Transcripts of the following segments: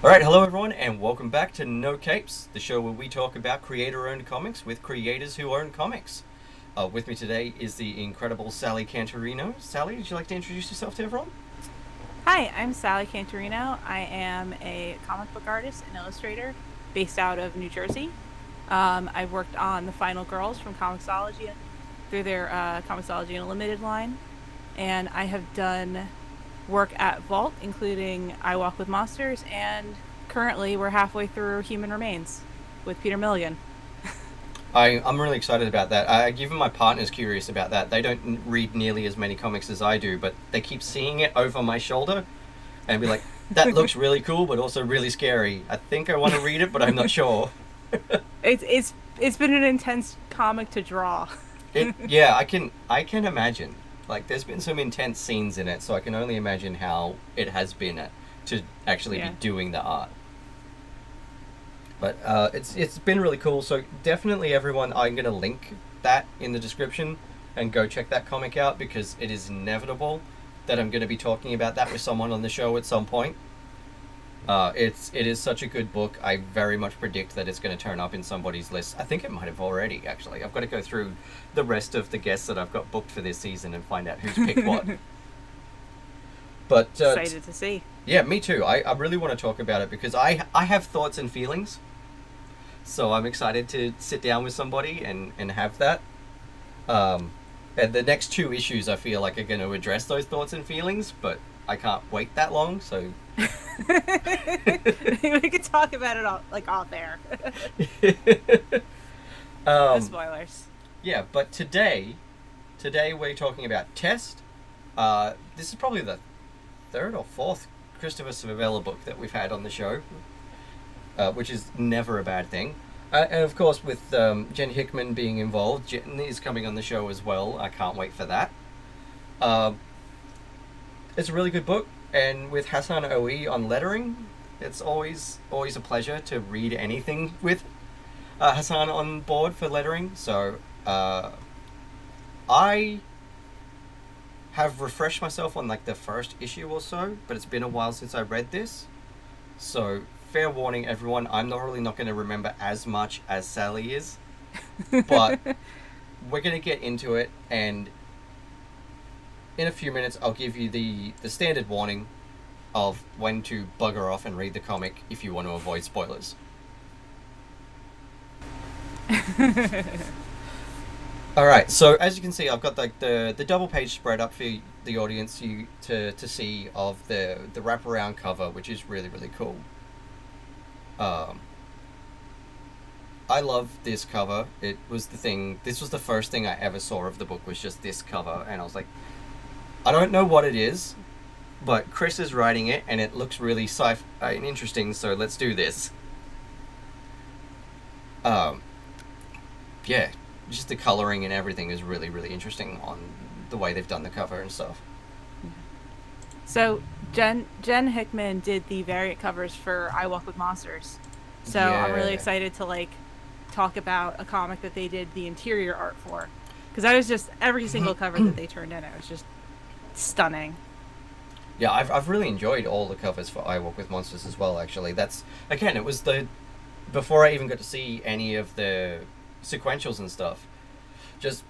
All right, hello everyone, and welcome back to No Capes, the show where we talk about creator-owned comics with creators who own comics. With me today is the incredible Sally Cantirino. Sally, would you like to introduce yourself to everyone? Hi, I'm Sally Cantirino. I am a comic book artist and illustrator based out of New Jersey. I've worked on the Final Girls from Comixology through their Comixology Unlimited line, and I have done work at Vault, including I Walk with Monsters, and currently we're halfway through Human Remains with Peter Milligan. I'm really excited about that. Even my partner's curious about that. They don't read nearly as many comics as I do, but they keep seeing it over my shoulder and be like, that looks really cool, but also really scary. I think I want to read it, but I'm not sure. It's been an intense comic to draw. Yeah, I can imagine. Like, there's been some intense scenes in it, so I can only imagine how it has been to actually be Yeah. doing the art. But it's been really cool. So definitely, everyone, I'm gonna link that in the description and go check that comic out because it is inevitable that I'm gonna be talking about that with someone on the show at some point. It is such a good book. I very much predict that it's going to turn up in somebody's list. I think it might have already. Actually, I've got to go through the rest of the guests that I've got booked for this season and find out who's picked what. But Excited to see. yeah, me too. I really want to talk about it because I have thoughts and feelings. So I'm excited to sit down with somebody and have that. Um, and the next two issues I feel like are going to address those thoughts and feelings, but I can't wait that long. So We could talk about it all like off air. No um, spoilers. yeah, but today we're talking about Test. This is probably the third or fourth Christopher Sebela book that we've had on the show, which is never a bad thing. And of course, with Jen Hickman being involved, Jen is coming on the show as well. I can't wait for that. Uh, it's a really good book, and with Hassan Oe on lettering, it's always a pleasure to read anything with Hassan on board for lettering. So I have refreshed myself on like the first issue or so, but it's been a while since I read this. So fair warning, everyone, I'm not really not going to remember as much as Sally is, but we're going to get into it, and in a few minutes I'll give you the standard warning of when to bugger off and read the comic if you want to avoid spoilers. All right, so as you can see, I've got like the double page spread up for the audience to see of the wraparound cover, which is really cool. Um, I love this cover. It was the thing. This was the first thing I ever saw of the book was just this cover, and I was like, I don't know what it is, but Chris is writing it, and it looks really sci and interesting. So let's do this. Um, yeah, just the coloring and everything is really interesting on the way they've done the cover and stuff. So Jen Hickman did the variant covers for I Walk with Monsters. So I'm really Yeah, excited to like talk about a comic that they did the interior art for. Because I was just every single cover that they turned in, it was just stunning. yeah. I've really enjoyed all the covers for I Walk with Monsters as well. Actually, that's again, it was the before I even got to see any of the sequentials and stuff. Just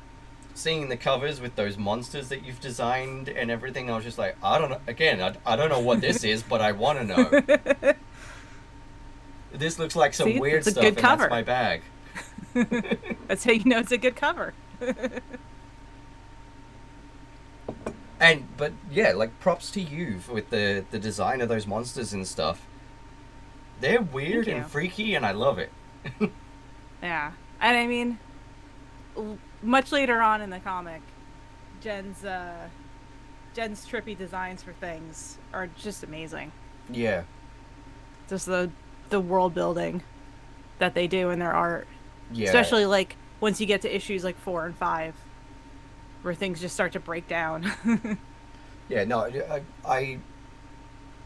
seeing the covers with those monsters that you've designed and everything, I was just like, I don't know. Again, I don't know what this is, but I want to know. This looks like some See, weird it's a stuff, good and that's cover. my bag. That's how you know it's a good cover. And but yeah, like props to you with the design of those monsters and stuff. They're Thank weird and you. freaky, and I love it. Yeah. And I mean, much later on in the comic, Jen's uh Jen's trippy designs for things are just amazing. Yeah, Just the world building that they do in their art, yeah, especially like once you get to issues like 4 and 5 where things just start to break down. yeah. No, I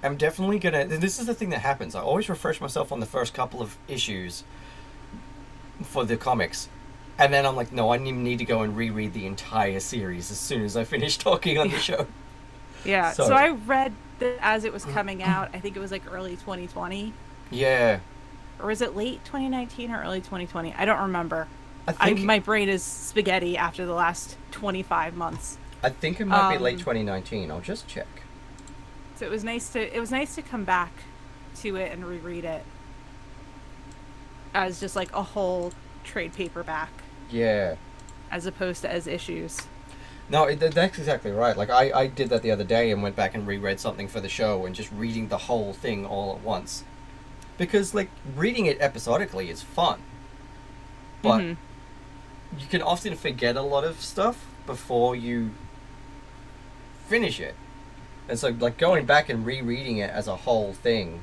am definitely gonna. This is the thing that happens. I always refresh myself on the first couple of issues for the comics, and then I'm like, no, I need to go and reread the entire series as soon as I finish talking on the show. Yeah. So So, I read as it was coming out. I think it was like early 2020. Yeah. Or was it late 2019 or early 2020? I don't remember. I think My brain is spaghetti after the last 25 months. I think it might be late 2019. I'll just check. So it was nice to come back to it and reread it as just like a whole trade paperback Yeah. as opposed to as issues. No, that's exactly right. Like, I did that the other day and went back and reread something for the show and just reading the whole thing all at once. Because, like, reading it episodically is fun. But you can often forget a lot of stuff before you finish it. And so, like, going back and rereading it as a whole thing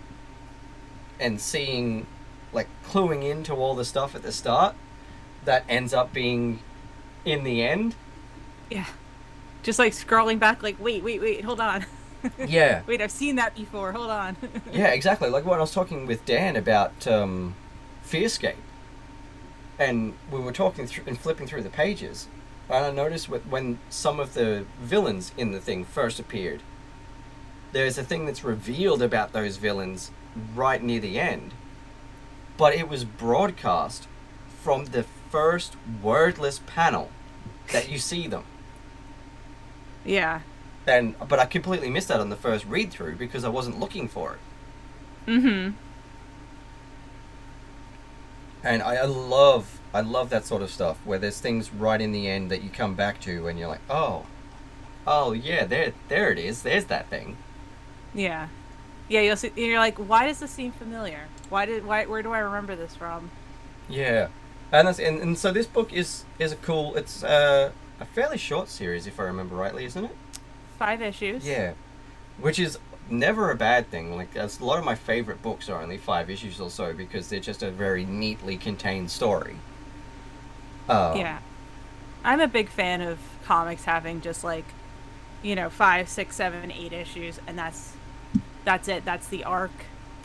and seeing, like, cluing into all the stuff at the start that ends up being in the end. Yeah. Just like scrolling back like, wait, hold on. Yeah. Wait, I've seen that before. Hold on. Yeah, exactly. Like when I was talking with Dan about Fearscape, and we were talking through and flipping through the pages, and I noticed when some of the villains in the thing first appeared, there's a thing that's revealed about those villains right near the end, but it was broadcast from the first wordless panel that you see them. Yeah. But I completely missed that on the first read through because I wasn't looking for it. And I love that sort of stuff where there's things right in the end that you come back to and you're like, oh yeah, there it is. There's that thing. Yeah. Yeah, you'll see, you're like, why does this seem familiar? Where do I remember this from? Yeah. And so this book is a cool, it's a fairly short series if I remember rightly, isn't it? 5 issues. Yeah. Which is never a bad thing. Like, a lot of my favorite books are only 5 issues or so because they're just a very neatly contained story. Yeah. I'm a big fan of comics having just like, 5, 6, 7, 8 issues, and that's it. That's the arc.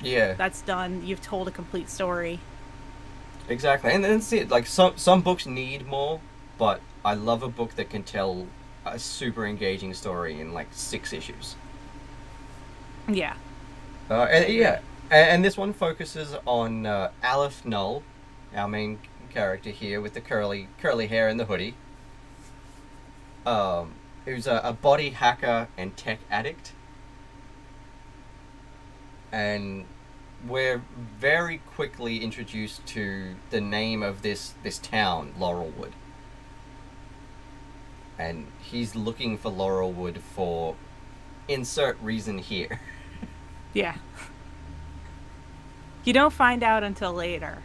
Yeah. That's done. You've told a complete story. Exactly. And then see, like, some books need more, but I love a book that can tell a super engaging story in like 6 issues. Yeah. And this one focuses on Aleph Null, our main character here with the curly hair and the hoodie. Who's a body hacker and tech addict. And we're very quickly introduced to the name of this town, Laurelwood. And he's looking for Laurelwood for insert reason here. Yeah. You don't find out until later.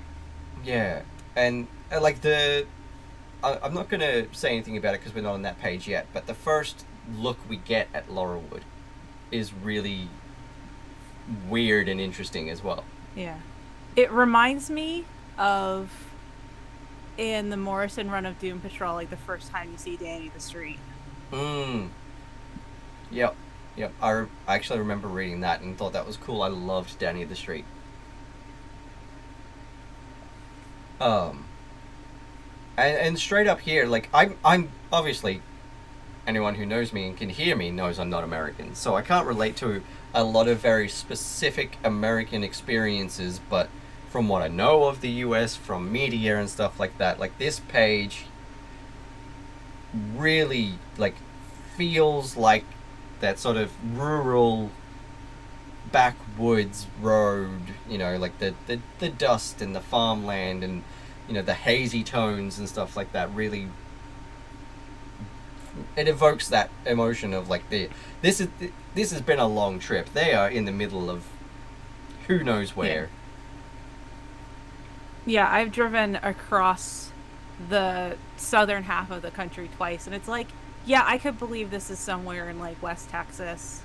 Yeah. And like I'm not going to say anything about it because we're not on that page yet, but the first look we get at Laurelwood is really weird and interesting as well. Yeah. It reminds me of in the Morrison run of Doom Patrol, like the first time you see Danny the Street. Yep. I actually remember reading that and thought that was cool. I loved Danny the Street. And straight up here, like I'm obviously, anyone who knows me and can hear me knows I'm not American, so I can't relate to a lot of very specific American experiences, but from what I know of the US, from media and stuff like that, like this page really like feels like that sort of rural backwoods road, like the dust and the farmland and the hazy tones and stuff like that. Really, it evokes that emotion of like this has been a long trip. They are in the middle of who knows where. Yeah, I've driven across the southern half of the country twice, and it's like, yeah, I could believe this is somewhere in like West Texas.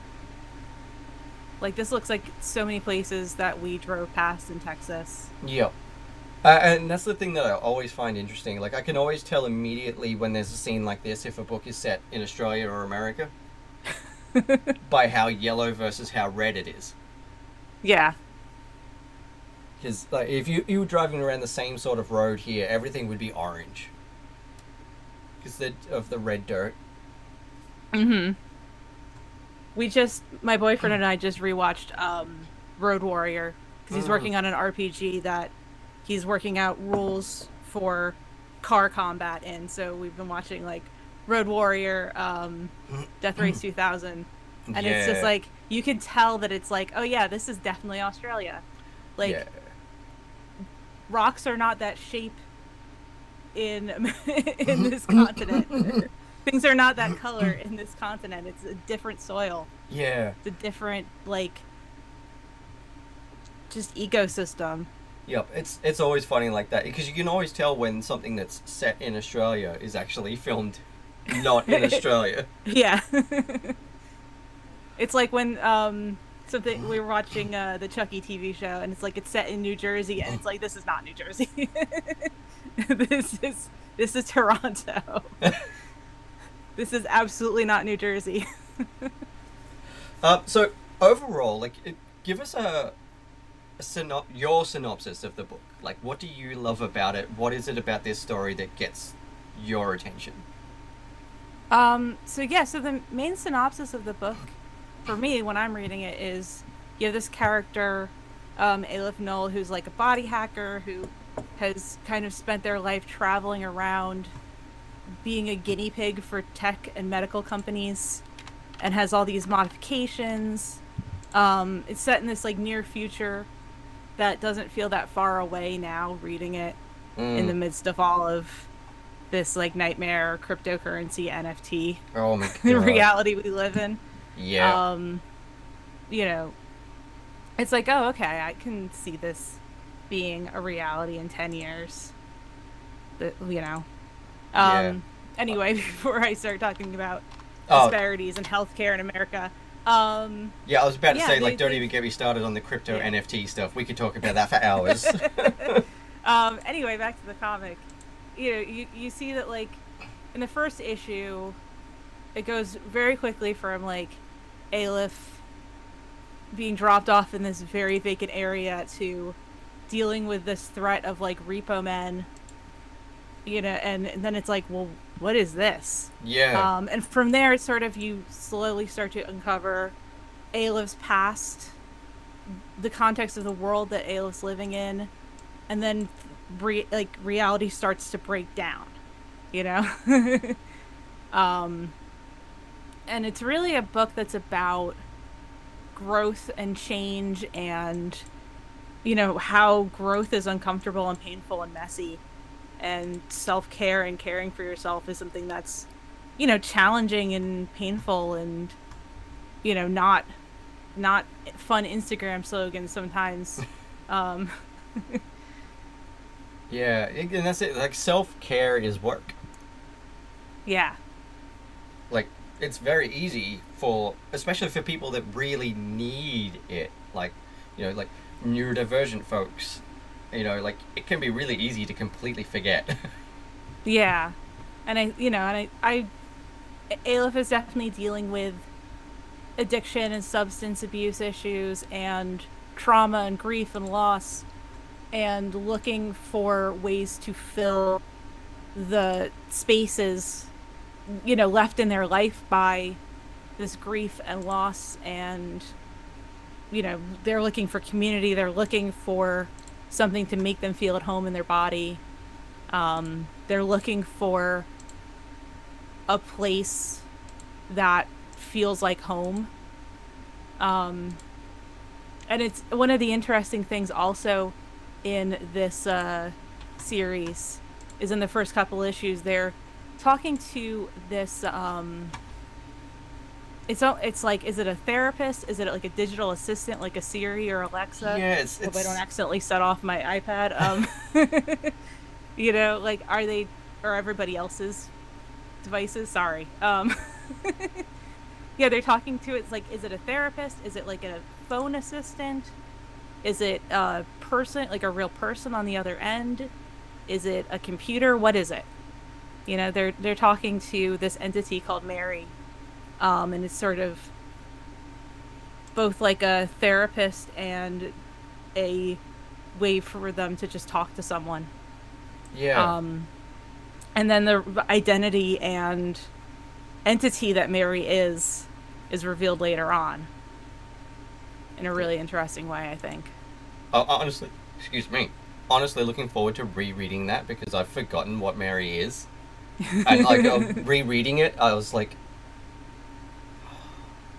Like, this looks like so many places that we drove past in Texas. Yep. And that's the thing that I always find interesting. Like, I can always tell immediately when there's a scene like this if a book is set in Australia or America by how yellow versus how red it is. Yeah. Because like, if you were driving around the same sort of road here, everything would be orange. Because of the red dirt. My boyfriend and I just rewatched Road Warrior because he's Mm. working on an RPG that he's working out rules for car combat in. So we've been watching like Road Warrior, Death Race 2000, and it's just Yeah. like you can tell that it's like, oh yeah, this is definitely Australia. Yeah. Like rocks are not that shape in in this continent. Things are not that color in this continent. It's a different soil. Yeah. It's a different like just ecosystem. Yep. It's always funny like that because you can always tell when something that's set in Australia is actually filmed not in Australia. Yeah. It's like when something we were watching the Chucky TV show and it's like it's set in New Jersey and it's like this is not New Jersey. this is this is Toronto. This is absolutely not New Jersey. So overall, like, give us your synopsis of the book. Like, what do you love about it? What is it about this story that gets your attention? So the main synopsis of the book for me when I'm reading it is you have this character, Aleph Null, who's like a body hacker who has kind of spent their life traveling around being a guinea pig for tech and medical companies and has all these modifications. It's set in this like near future that doesn't feel that far away now reading it in the Mm. midst of all of this like nightmare cryptocurrency NFT Oh my god. reality we live in. Yeah. Um, you know, it's like, oh, okay, I can see this being a reality in 10 years. That, you know. Yeah. Um, anyway, before I start talking about Oh, disparities in healthcare in America, yeah. I was about to yeah, say, like, don't even get me started on the crypto yeah. NFT stuff. We could talk about that for hours. Anyway, back to the comic. You see that like in the first issue, it goes very quickly from like Aleph being dropped off in this very vacant area to dealing with this threat of like repo men, and then it's like, well, what is this? Yeah. And from there, it's sort of you slowly start to uncover Aleph's past, the context of the world that Aleph's living in, and then reality starts to break down, you know? um, and it's really a book that's about growth and change and, how growth is uncomfortable and painful and messy. And self-care and caring for yourself is something that's, challenging and painful and, not fun Instagram slogans sometimes. Um, Yeah. And that's it. Like, self care is work. yeah. Like, it's very easy for, especially for people that really need it. Like, like neurodivergent folks. Like, it can be really easy to completely forget. Yeah. And Aleph is definitely dealing with addiction and substance abuse issues and trauma and grief and loss and looking for ways to fill the spaces, left in their life by this grief and loss. And, they're looking for community. They're looking for something to make them feel at home in their body. They're looking for a place that feels like home. Um, and it's one of the interesting things also in this series is in the first couple issues they're talking to this it's like, is it a therapist, is it like a digital assistant like a Siri or Alexa? Yeah, Hope I don't it's accidentally set off my iPad. Like are they or everybody else's devices, sorry. Yeah, they're talking to it's like, is it a therapist, is it like a phone assistant, is it a person, like a real person on the other end, is it a computer, what is it? They're talking to this entity called Mary, and it's sort of both like a therapist and a way for them to just talk to someone. yeah. And then the identity and entity that Mary is is revealed later on in a really interesting way, I think. Honestly, excuse me. Honestly, looking forward to rereading that because I've forgotten what Mary is, and like rereading it, I was like,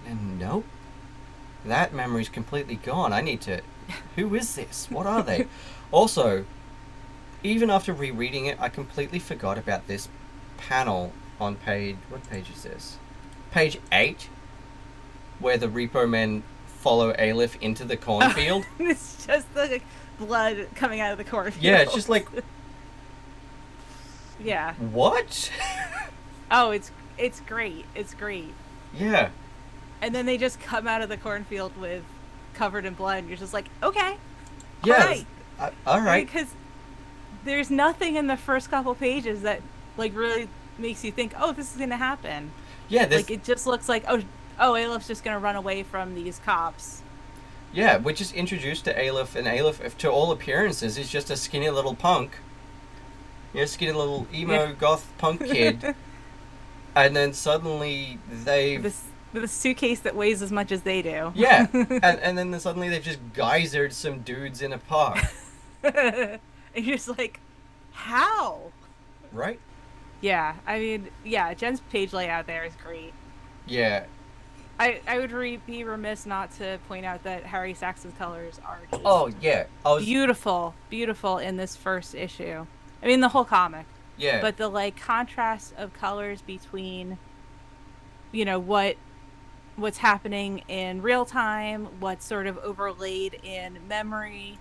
and nope, that memory's completely gone. I need to. Who is this? What are they? Also, even after rereading it, I completely forgot about this panel on page. What page is this? Page 8, where the Repo Men follow Aleph into the cornfield. It's just the blood coming out of the cornfield. Yeah, it's just like, yeah. what? Oh, it's great. It's great. Yeah. And then they just come out of the cornfield with covered in blood, and you're just like, okay, Yeah. All right. Because there's nothing in the first couple pages that like really makes you think, oh, this is gonna happen. Yeah. This. Like it just looks like, oh, Aleph just gonna run away from these cops. Yeah, we're just introduced to Aleph, and Aleph, to all appearances, is just a skinny little punk. Yeah, skinny little emo goth punk kid. And then suddenly they with a suitcase that weighs as much as they do. Yeah, and then suddenly they've just geysered some dudes in a park. And you're just like, how? Right? Yeah, I mean, yeah, Jen's page layout there is great. Yeah. I would be remiss not to point out that Harry Saxon's colors are just beautiful in this first issue. I mean, the whole comic. Yeah. But the like contrast of colors between, you know, what's happening in real time, what's sort of overlaid in memory,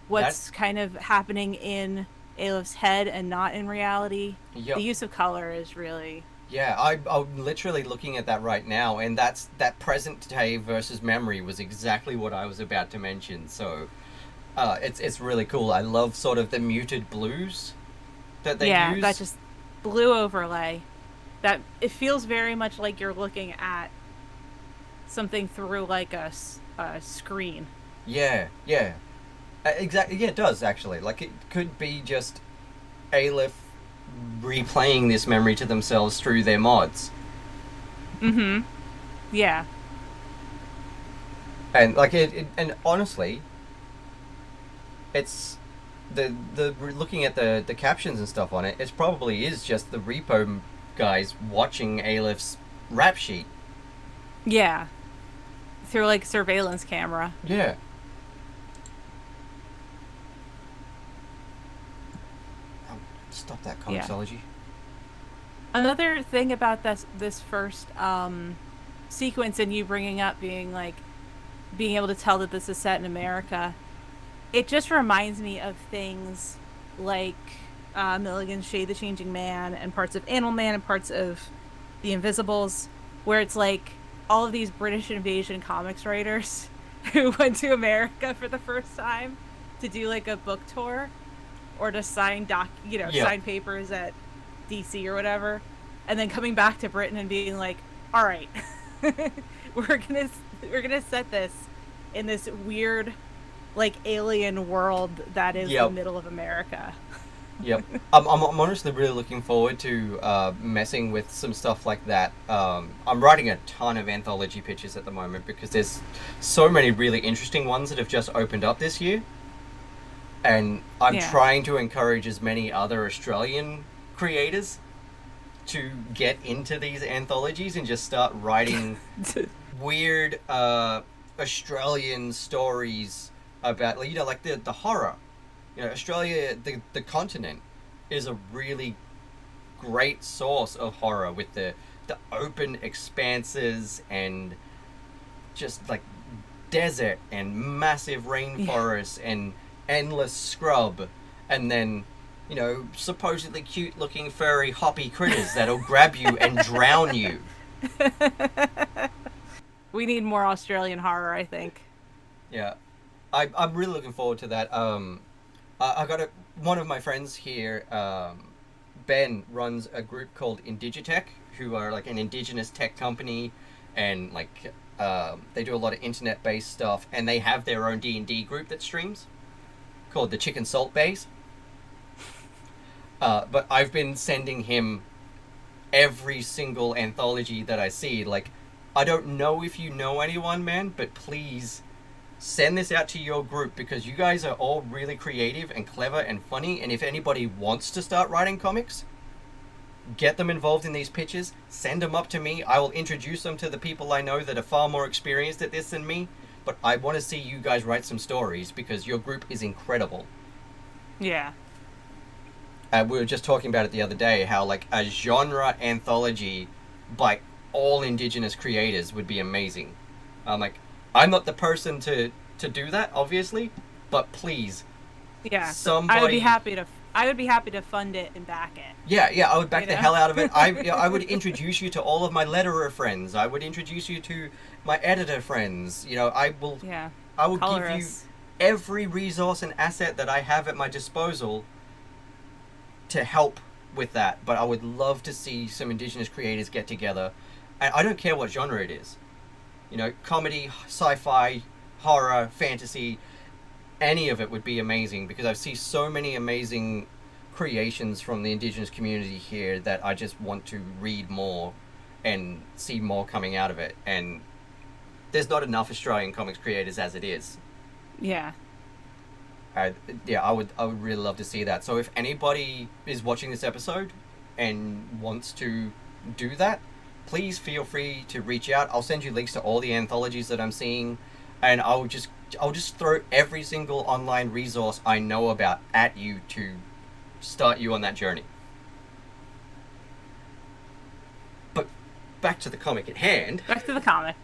what's kind of happening in Aleph's head and not in reality. Yep. The use of color is really... Yeah, I'm literally looking at that right now, and that present day versus memory was exactly what I was about to mention. So, it's really cool. I love sort of the muted blues that they use. Yeah, that just blue overlay. That it feels very much like you're looking at something through like a screen. Yeah, exactly. Yeah, it does actually. Like it could be just Aleph replaying this memory to themselves through their mods. Mm-hmm. Yeah. And like and honestly, it's the looking at the captions and stuff on it. It probably is just the Repo guys watching Aleph's rap sheet. Yeah. Through like surveillance camera. Yeah. Stop that comicsology. Yeah. Another thing about this first sequence, and you bringing up being able to tell that this is set in America, it just reminds me of things like Milligan's Shade the Changing Man and parts of Animal Man and parts of The Invisibles, where it's like all of these British invasion comics writers who went to America for the first time to do like a book tour or to sign sign papers at DC or whatever, and then coming back to Britain and being like, all right, we're gonna set this in this weird like alien world that is the middle of America. Yep. I'm honestly really looking forward to messing with some stuff like that. I'm writing a ton of anthology pitches at the moment because there's so many really interesting ones that have just opened up this year. And I'm trying to encourage as many other Australian creators to get into these anthologies and just start writing weird Australian stories about, like the horror. Australia, the continent, is a really great source of horror with the open expanses and just like desert and massive rainforests and endless scrub, and then supposedly cute looking furry hoppy critters that'll grab you and drown you. We need more Australian horror, I think. Yeah, I'm really looking forward to that. I got one of my friends here, Ben, runs a group called Indigitech, who are like an indigenous tech company, and like they do a lot of internet based stuff, and they have their own D&D group that streams called the Chicken Salt Base. But I've been sending him every single anthology that I see. Like, I don't know if you know anyone, man, but please send this out to your group because you guys are all really creative and clever and funny. And if anybody wants to start writing comics, get them involved in these pitches. Send them up to me. I will introduce them to the people I know that are far more experienced at this than me. But I want to see you guys write some stories because your group is incredible. Yeah. We were just talking about it the other day, how like a genre anthology by all Indigenous creators would be amazing. Like, I'm not the person to do that, obviously, but please, Yeah. somebody. I would be happy to. I would be happy to fund it and back it. Yeah, I would back the hell out of it. I would introduce you to all of my letterer friends. I would introduce you to my editor friends. I will. Yeah. I will Color give you us. every resource and asset that I have at my disposal to help with that. But I would love to see some Indigenous creators get together. And I don't care what genre it is. Comedy, sci-fi, horror, fantasy, any of it would be amazing because I see so many amazing creations from the Indigenous community here that I just want to read more and see more coming out of it. And there's not enough Australian comics creators as it is. Yeah. I would really love to see that. So if anybody is watching this episode and wants to do that, please feel free to reach out. I'll send you links to all the anthologies that I'm seeing, and I'll just throw every single online resource I know about at you to start you on that journey. But back to the comic at hand. Back to the comic.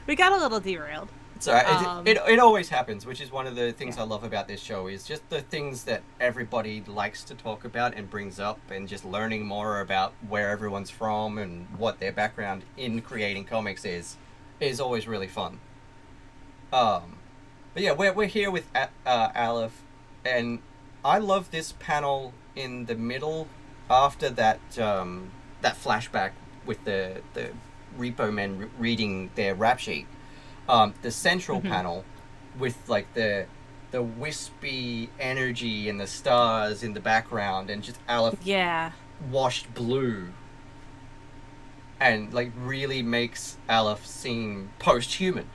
We got a little derailed. It's alright. It always happens, which is one of the things I love about this show, is just the things that everybody likes to talk about and brings up, and just learning more about where everyone's from and what their background in creating comics is always really fun. But yeah, we're here with Aleph, and I love this panel in the middle after that flashback with the Repo Men reading their rap sheet. The central panel with like the wispy energy and the stars in the background and just Aleph washed blue, and like really makes Aleph seem post-human.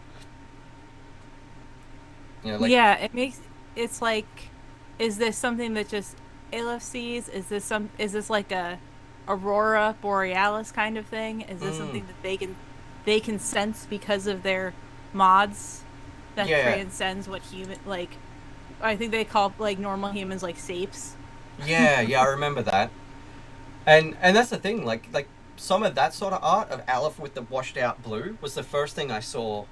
It's like, is this something that just Aleph sees? Is this like a Aurora Borealis kind of thing? Is this something that they can sense because of their mods that transcends what human, like, I think they call like normal humans like sapes. Yeah, I remember that. And that's the thing, like some of that sort of art of Aleph with the washed out blue was the first thing I saw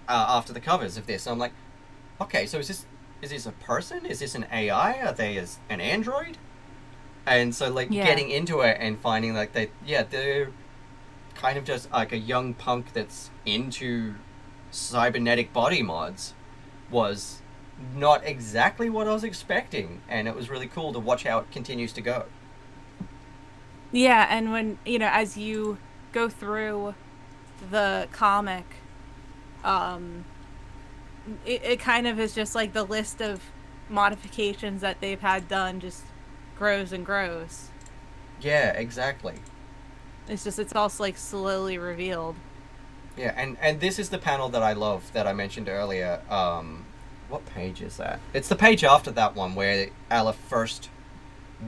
after the covers of this. I'm like, okay, so is this a person? Is this an AI? Are they an android? And so like getting into it and finding like they're kind of just like a young punk that's into cybernetic body mods was not exactly what I was expecting, and it was really cool to watch how it continues to go. Yeah, and when, as you go through the comic, it kind of is just like the list of modifications that they've had done just grows and grows. Yeah, exactly. It's also like slowly revealed. Yeah, and this is the panel that I love that I mentioned earlier. What page is that? It's the page after that one where Aleph first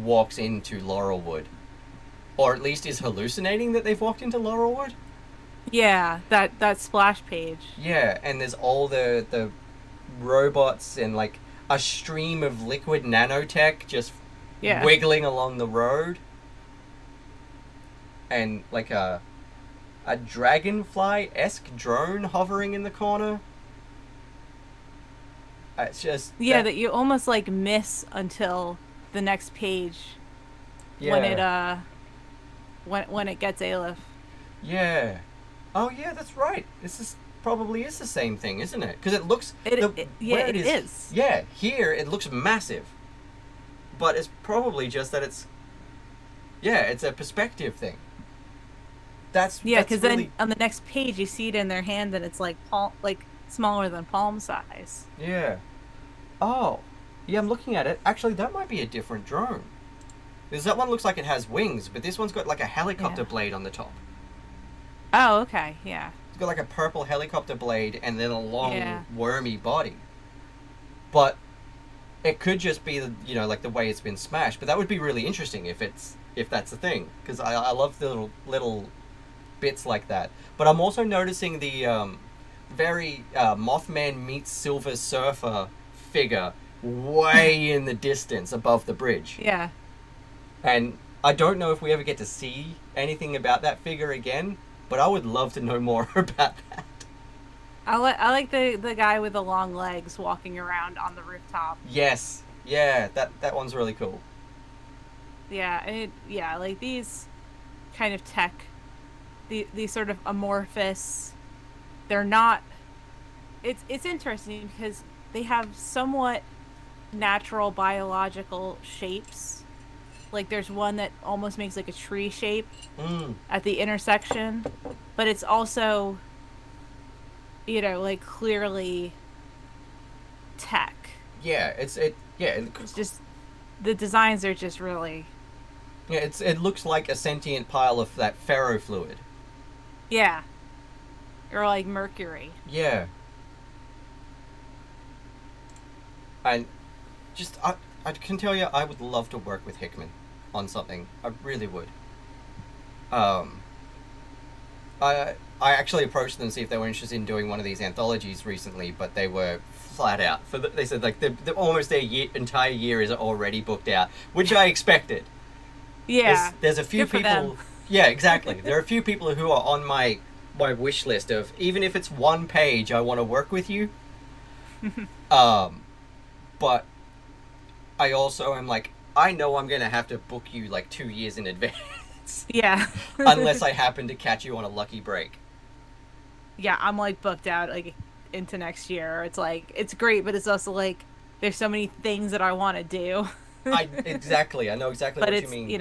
walks into Laurelwood. Or at least is hallucinating that they've walked into Laurelwood. Yeah, that splash page. Yeah, and there's all the robots and like a stream of liquid nanotech just wiggling along the road. And like a dragonfly-esque drone hovering in the corner. It's just... Yeah, that you almost like miss until the next page. Yeah. When it gets Aleph. Yeah. Oh yeah, that's right. This probably is the same thing, isn't it? Because it looks... It is. Yeah, here it looks massive. But it's probably just that it's... Yeah, it's a perspective thing. Because really... then on the next page you see it in their hand and it's like smaller than palm size. Yeah. Oh. Yeah, I'm looking at it. Actually, that might be a different drone. Because that one looks like it has wings, but this one's got like a helicopter blade on the top. Oh, okay. Yeah. It's got like a purple helicopter blade and then a long Yeah. wormy body. But it could just be the like the way it's been smashed. But that would be really interesting if that's the thing, because I love the little bits like that. But I'm also noticing the very Mothman meets Silver Surfer figure way in the distance above the bridge. Yeah. And I don't know if we ever get to see anything about that figure again, but I would love to know more about that. I like the guy with the long legs walking around on the rooftop. Yes, yeah, that one's really cool. Yeah, yeah, like these kind of tech, these sort of amorphous. They're not. It's interesting because they have somewhat natural biological shapes. Like there's one that almost makes like a tree shape Mm, at the intersection, but it's also, like clearly tech. yeah, It's just the designs are just really, it looks like a sentient pile of that ferrofluid. yeah, or like mercury. Yeah, and just I can tell you, I would love to work with Hickman on something. I really would. Um, I actually approached them to see if they were interested in doing one of these anthologies recently, but they were flat out. They said like almost their entire year is already booked out, which I expected. Yeah, There's a few good for them. people. Yeah, exactly. There are a few people who are on my wish list of, even if it's one page, I want to work with you. Um, but I also am like, I know I'm gonna have to book you like 2 years in advance, Yeah. unless I happen to catch you on a lucky break. Yeah, I'm like booked out like into next year. It's like it's great, but it's also like there's so many things that I want to do. I know exactly But what you it's, mean.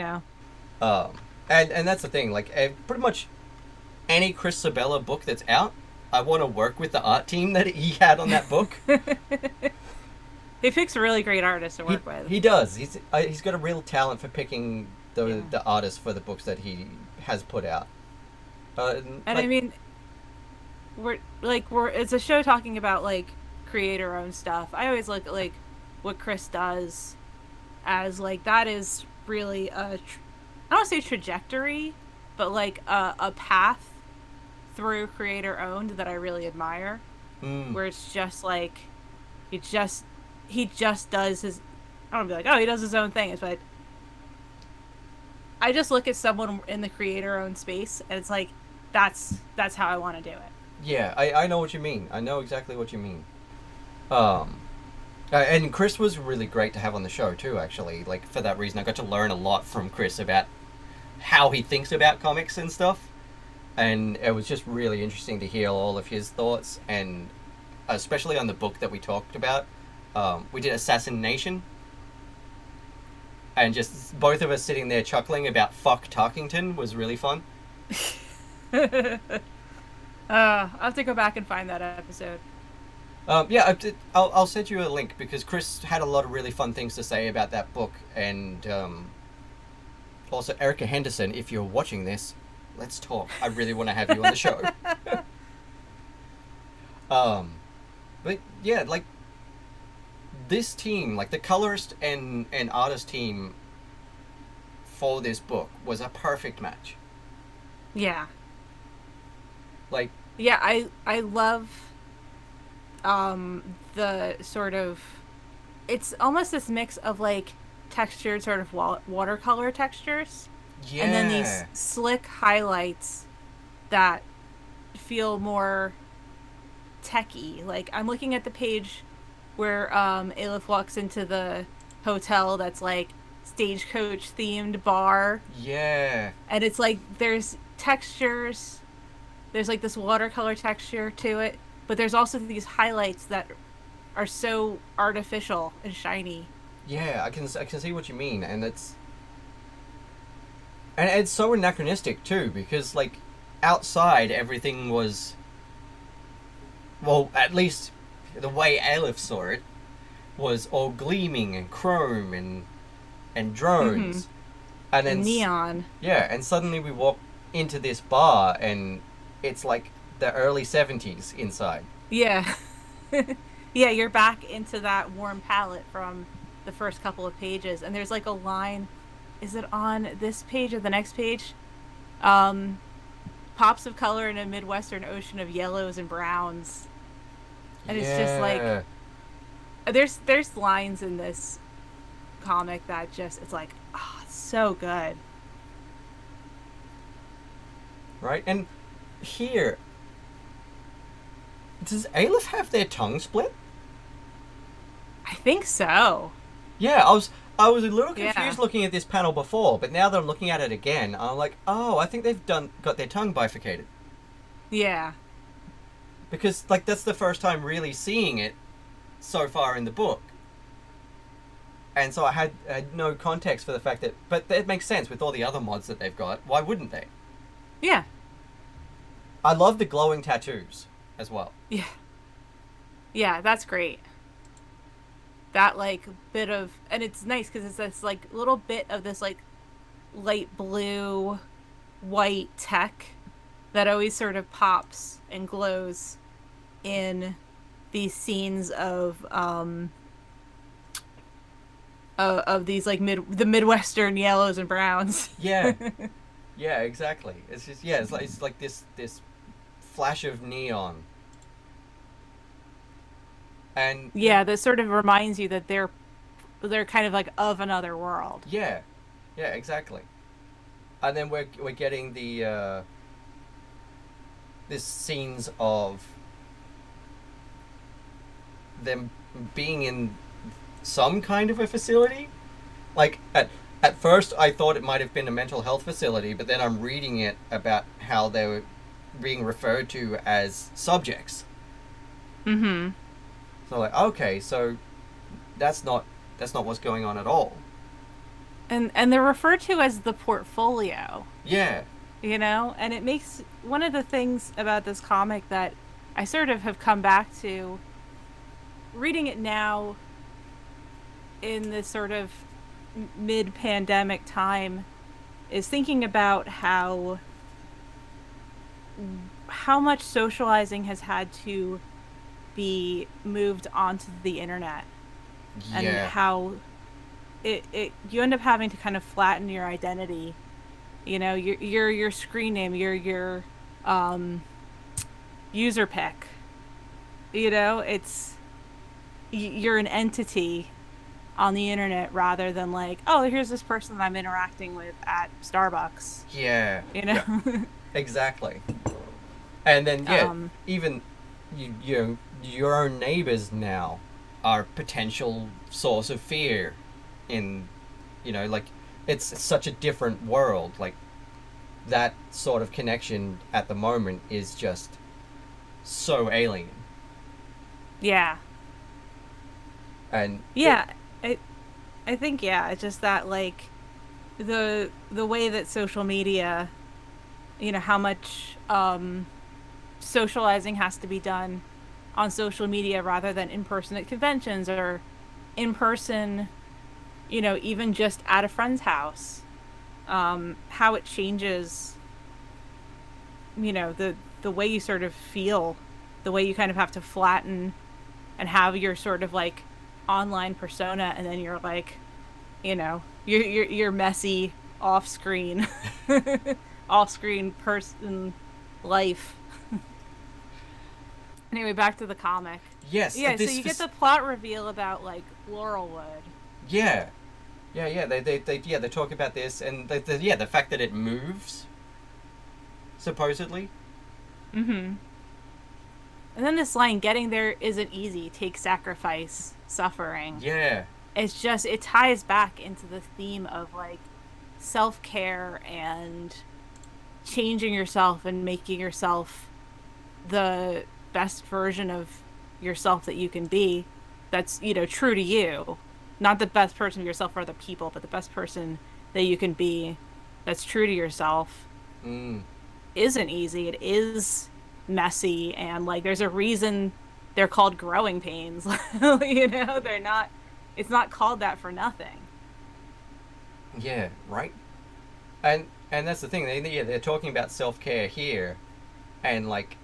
Um, and that's the thing. Like pretty much any Chris Sebela book that's out, I want to work with the art team that he had on that book. He picks really great artists to work with. He does. He's got a real talent for picking Yeah. the artists for the books that he has put out. And I mean, we're it's a show talking about like creator owned stuff. I always look at like what Chris does as like that is really I don't say trajectory, but like a path through creator owned that I really admire, mm, where it's just like he just he just does his. I don't be like, oh, he does his own thing. It's like I just look at someone in the creator owned space and it's like that's how I want to do it. yeah, I know what you mean. I know exactly what you mean. Um, and Chris was really great to have on the show too. Actually, like for that reason, I got to learn a lot from Chris about how he thinks about comics and stuff, and it was just really interesting to hear all of his thoughts, and especially on the book that we talked about. We did Assassin Nation, and just both of us sitting there chuckling about fuck Tarkington was really fun. I'll have to go back and find that episode. Yeah, I'll send you a link because Chris had a lot of really fun things to say about that book, and also Erica Henderson. If you're watching this, let's talk. I really want to have you on the show. But yeah, like this team, like the colorist and artist team for this book was a perfect match. Yeah. Like, Yeah, I love the sort of it's almost this mix of like textured sort of watercolor textures yeah, and then these slick highlights that feel more techy. Like I'm looking at the page where Aleph walks into the hotel that's like stagecoach themed bar, yeah, and it's like there's textures, there's like this watercolor texture to it, but there's also these highlights that are so artificial and shiny. yeah. I can see what you mean, and it's so anachronistic too because like outside everything was, well, at least the way Aleph saw it was all gleaming and chrome and drones, and then And neon. yeah, and suddenly we walk into this bar and it's like the early 70s inside. Yeah. Yeah, you're back into that warm palette from the first couple of pages. And there's like a line, is it on this page or the next page? Um, Pops of color in a Midwestern ocean of yellows and browns. And it's just like Yeah. there's lines in this comic that just it's like, oh, it's so good. Right? And here, does Aleph have their tongue split? I think so. Yeah, I was a little Yeah. confused looking at this panel before, but now that I'm looking at it again, I'm like, oh, I think they've got their tongue bifurcated. Yeah. Because like that's the first time really seeing it so far in the book. And so I had no context for the fact that, but it makes sense with all the other mods that they've got. Why wouldn't they? Yeah. I love the glowing tattoos as well. Yeah. Yeah, that's great. That like bit of and it's nice because it's this like little bit of this like light blue white tech that always sort of pops and glows in these scenes of these like the midwestern yellows and browns. Yeah, yeah, exactly. It's just yeah, it's like this flash of neon, and Yeah, that sort of reminds you that they're kind of like of another world. yeah, yeah, exactly. And then we're getting the this scenes of them being in some kind of a facility. Like at first, I thought it might have been a mental health facility, but then I'm reading it about how they were being referred to as subjects. Mm-hmm. So like, okay, so that's not what's going on at all. And they're referred to as the portfolio, Yeah, you know? And it makes one of the things about this comic that I sort of have come back to reading it now in this sort of mid-pandemic time is thinking about how much socializing has had to be moved onto the internet and yeah, how it you end up having to kind of flatten your identity, you know, your screen name, your um user pick, you know, it's you're an entity on the internet rather than like, oh, here's this person that I'm interacting with at Starbucks, yeah, you yeah, know. exactly. And then yeah, um even your own neighbors now are potential source of fear in like it's such a different world. Like that sort of connection at the moment is just so alien. yeah. And Yeah, I think yeah, it's just that like the way that social media, you know, how much socializing has to be done on social media rather than in person at conventions or in person, you know, even just at a friend's house. How it changes, you know, the way you sort of feel, the way you kind of have to flatten and have your sort of like online persona and then you're like, you know, you're messy off screen off screen person life. Anyway, back to the comic. yes, Yeah, so this you get the plot reveal about like Laurelwood. yeah, yeah. They yeah they talk about this and yeah the fact that it moves supposedly. Mm-hmm. And then this line, getting there isn't easy, takes sacrifice, suffering. Yeah, It's just it ties back into the theme of like self-care and changing yourself and making yourself the best version of yourself that you can be, that's, you know, true to you, not the best person of yourself for other people, but the best person that you can be that's true to yourself mm, isn't easy. It is messy and like there's a reason they're called growing pains. You know, they're not, it's not called that for nothing. yeah, right. And that's the thing. They're talking about self care here, and like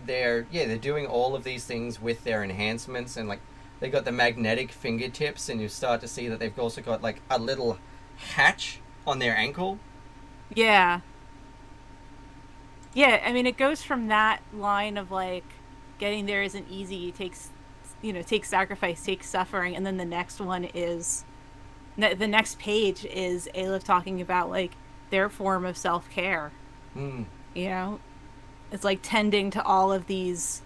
they're doing all of these things with their enhancements, and like they got the magnetic fingertips, and you start to see that they've also got like a little hatch on their ankle. Yeah. Yeah, I mean, it goes from that line of like getting there isn't easy, it takes, takes sacrifice, takes suffering, and then the next one is the next page is Aleph talking about like their form of self-care. Mm. You know, it's like tending to all of these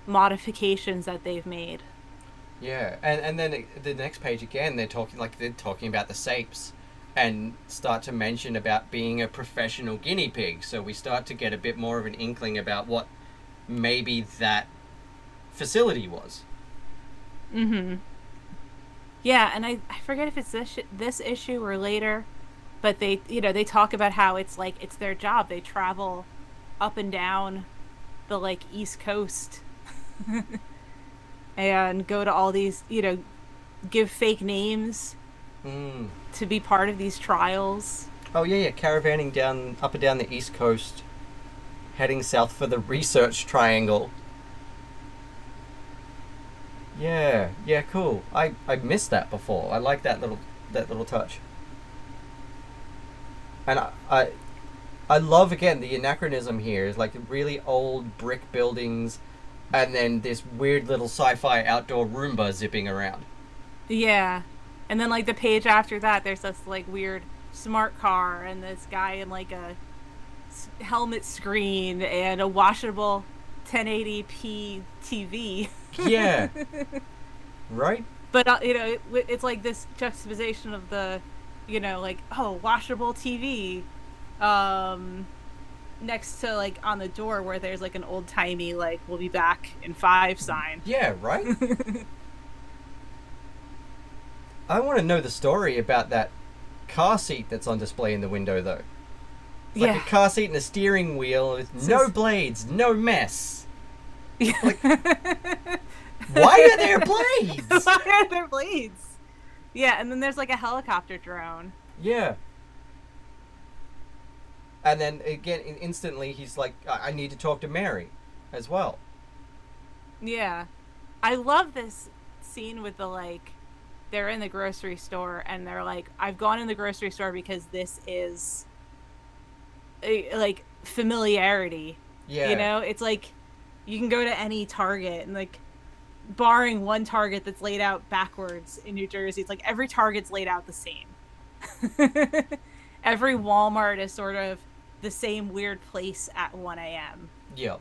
modifications that they've made. Yeah, and then the next page again, they're talking about the sapes, and start to mention about being a professional guinea pig. So we start to get a bit more of an inkling about what maybe that facility was. Mm-hmm. Yeah, and I forget if it's this issue or later, but they talk about how it's like it's their job. They travel up and down the like East Coast and go to all these, give fake names Mm. to be part of these trials. Oh yeah, caravanning down up and down the East Coast, heading south for the Research Triangle. Yeah, cool. I missed that before. I like that little touch. And I love again the anachronism here is like really old brick buildings, and then this weird little sci-fi outdoor Roomba zipping around. Yeah. And then like the page after that there's this like weird smart car and this guy in like a helmet screen and a washable 1080p TV. Yeah, right. But it's like this juxtaposition of the, like, oh, washable TV, next to like on the door where there's like an old timey like we'll be back in 5 sign. Yeah, right. I want to know the story about that car seat that's on display in the window, though. It's like a car seat and a steering wheel with no blades, no mess. Like, why are there blades? Why are there blades? Yeah, and then there's like a helicopter drone. Yeah. And then again, instantly, he's like, I need to talk to Mary as well. Yeah. I love this scene with the like, they're in the grocery store and they're like, I've gone in the grocery store because this is like familiarity. Yeah. It's like you can go to any Target and like barring one Target that's laid out backwards in New Jersey, it's like every Target's laid out the same. Every Walmart is sort of the same weird place at 1 a.m. Yep.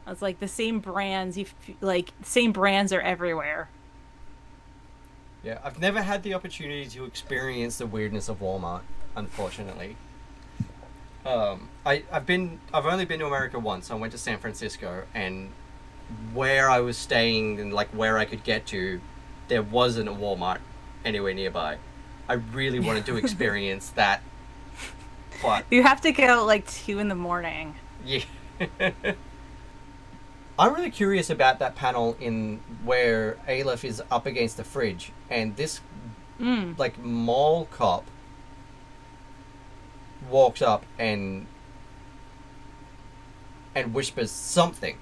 It's like the same brands, same brands are everywhere. Yeah, I've never had the opportunity to experience the weirdness of Walmart, unfortunately. I've only been to America once. I went to San Francisco, and where I was staying and like where I could get to, there wasn't a Walmart anywhere nearby. I really wanted to experience that, but you have to go like 2 a.m. Yeah. I'm really curious about that panel in where Aleph is up against the fridge, and this like mall cop walks up and whispers something,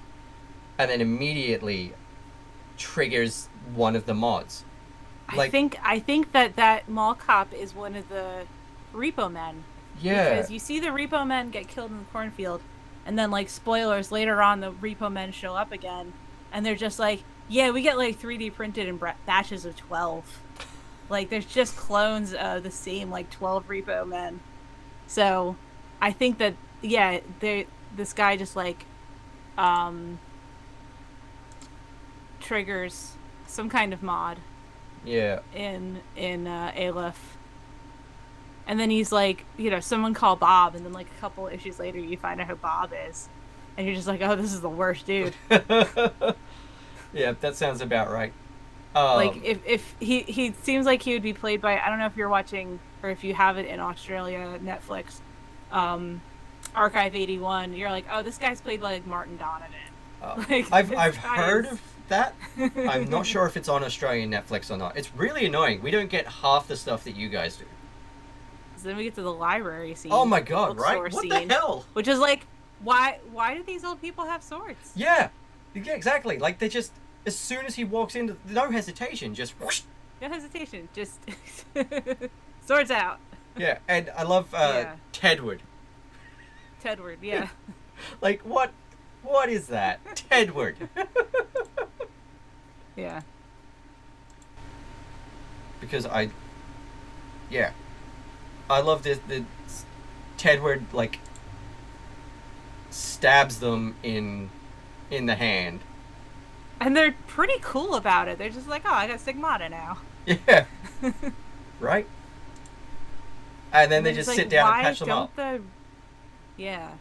and then immediately triggers one of the mods. Like, I think that mall cop is one of the repo men. Yeah. Because you see the repo men get killed in the cornfield, and then like spoilers later on, the repo men show up again, and they're just like, yeah, we get like 3D printed in batches of 12. Like there's just clones of the same like 12 repo men. So I think that this guy just like triggers some kind of mod. Yeah. In Aleph. And then he's like, someone call Bob, and then like a couple issues later you find out who Bob is. And you're just like, oh, this is the worst dude. Yeah, that sounds about right. Like if he seems like he would be played by, I don't know if you're watching or if you have it in Australia, Netflix, Archive 81, you're like, oh, this guy's played by like Martin Donovan. Like, I've heard of that. I'm not sure if it's on Australian Netflix or not. It's really annoying. We don't get half the stuff that you guys do. So then we get to the library scene. Oh my god, right? What the hell? Which is like why do these old people have swords? Yeah, yeah, exactly. Like they just, as soon as he walks into, no hesitation, just whoosh. No hesitation, just swords out. Yeah, and I love Yeah. Tedward. Tedward, yeah. Like what is that? Tedward. Yeah. Because yeah, I love this. The Tedward like stabs them in the hand. And they're pretty cool about it. They're just like, oh, I got stigmata now. Yeah, right. And then And they then just it's sit like, down and why patch them don't up. the Yeah.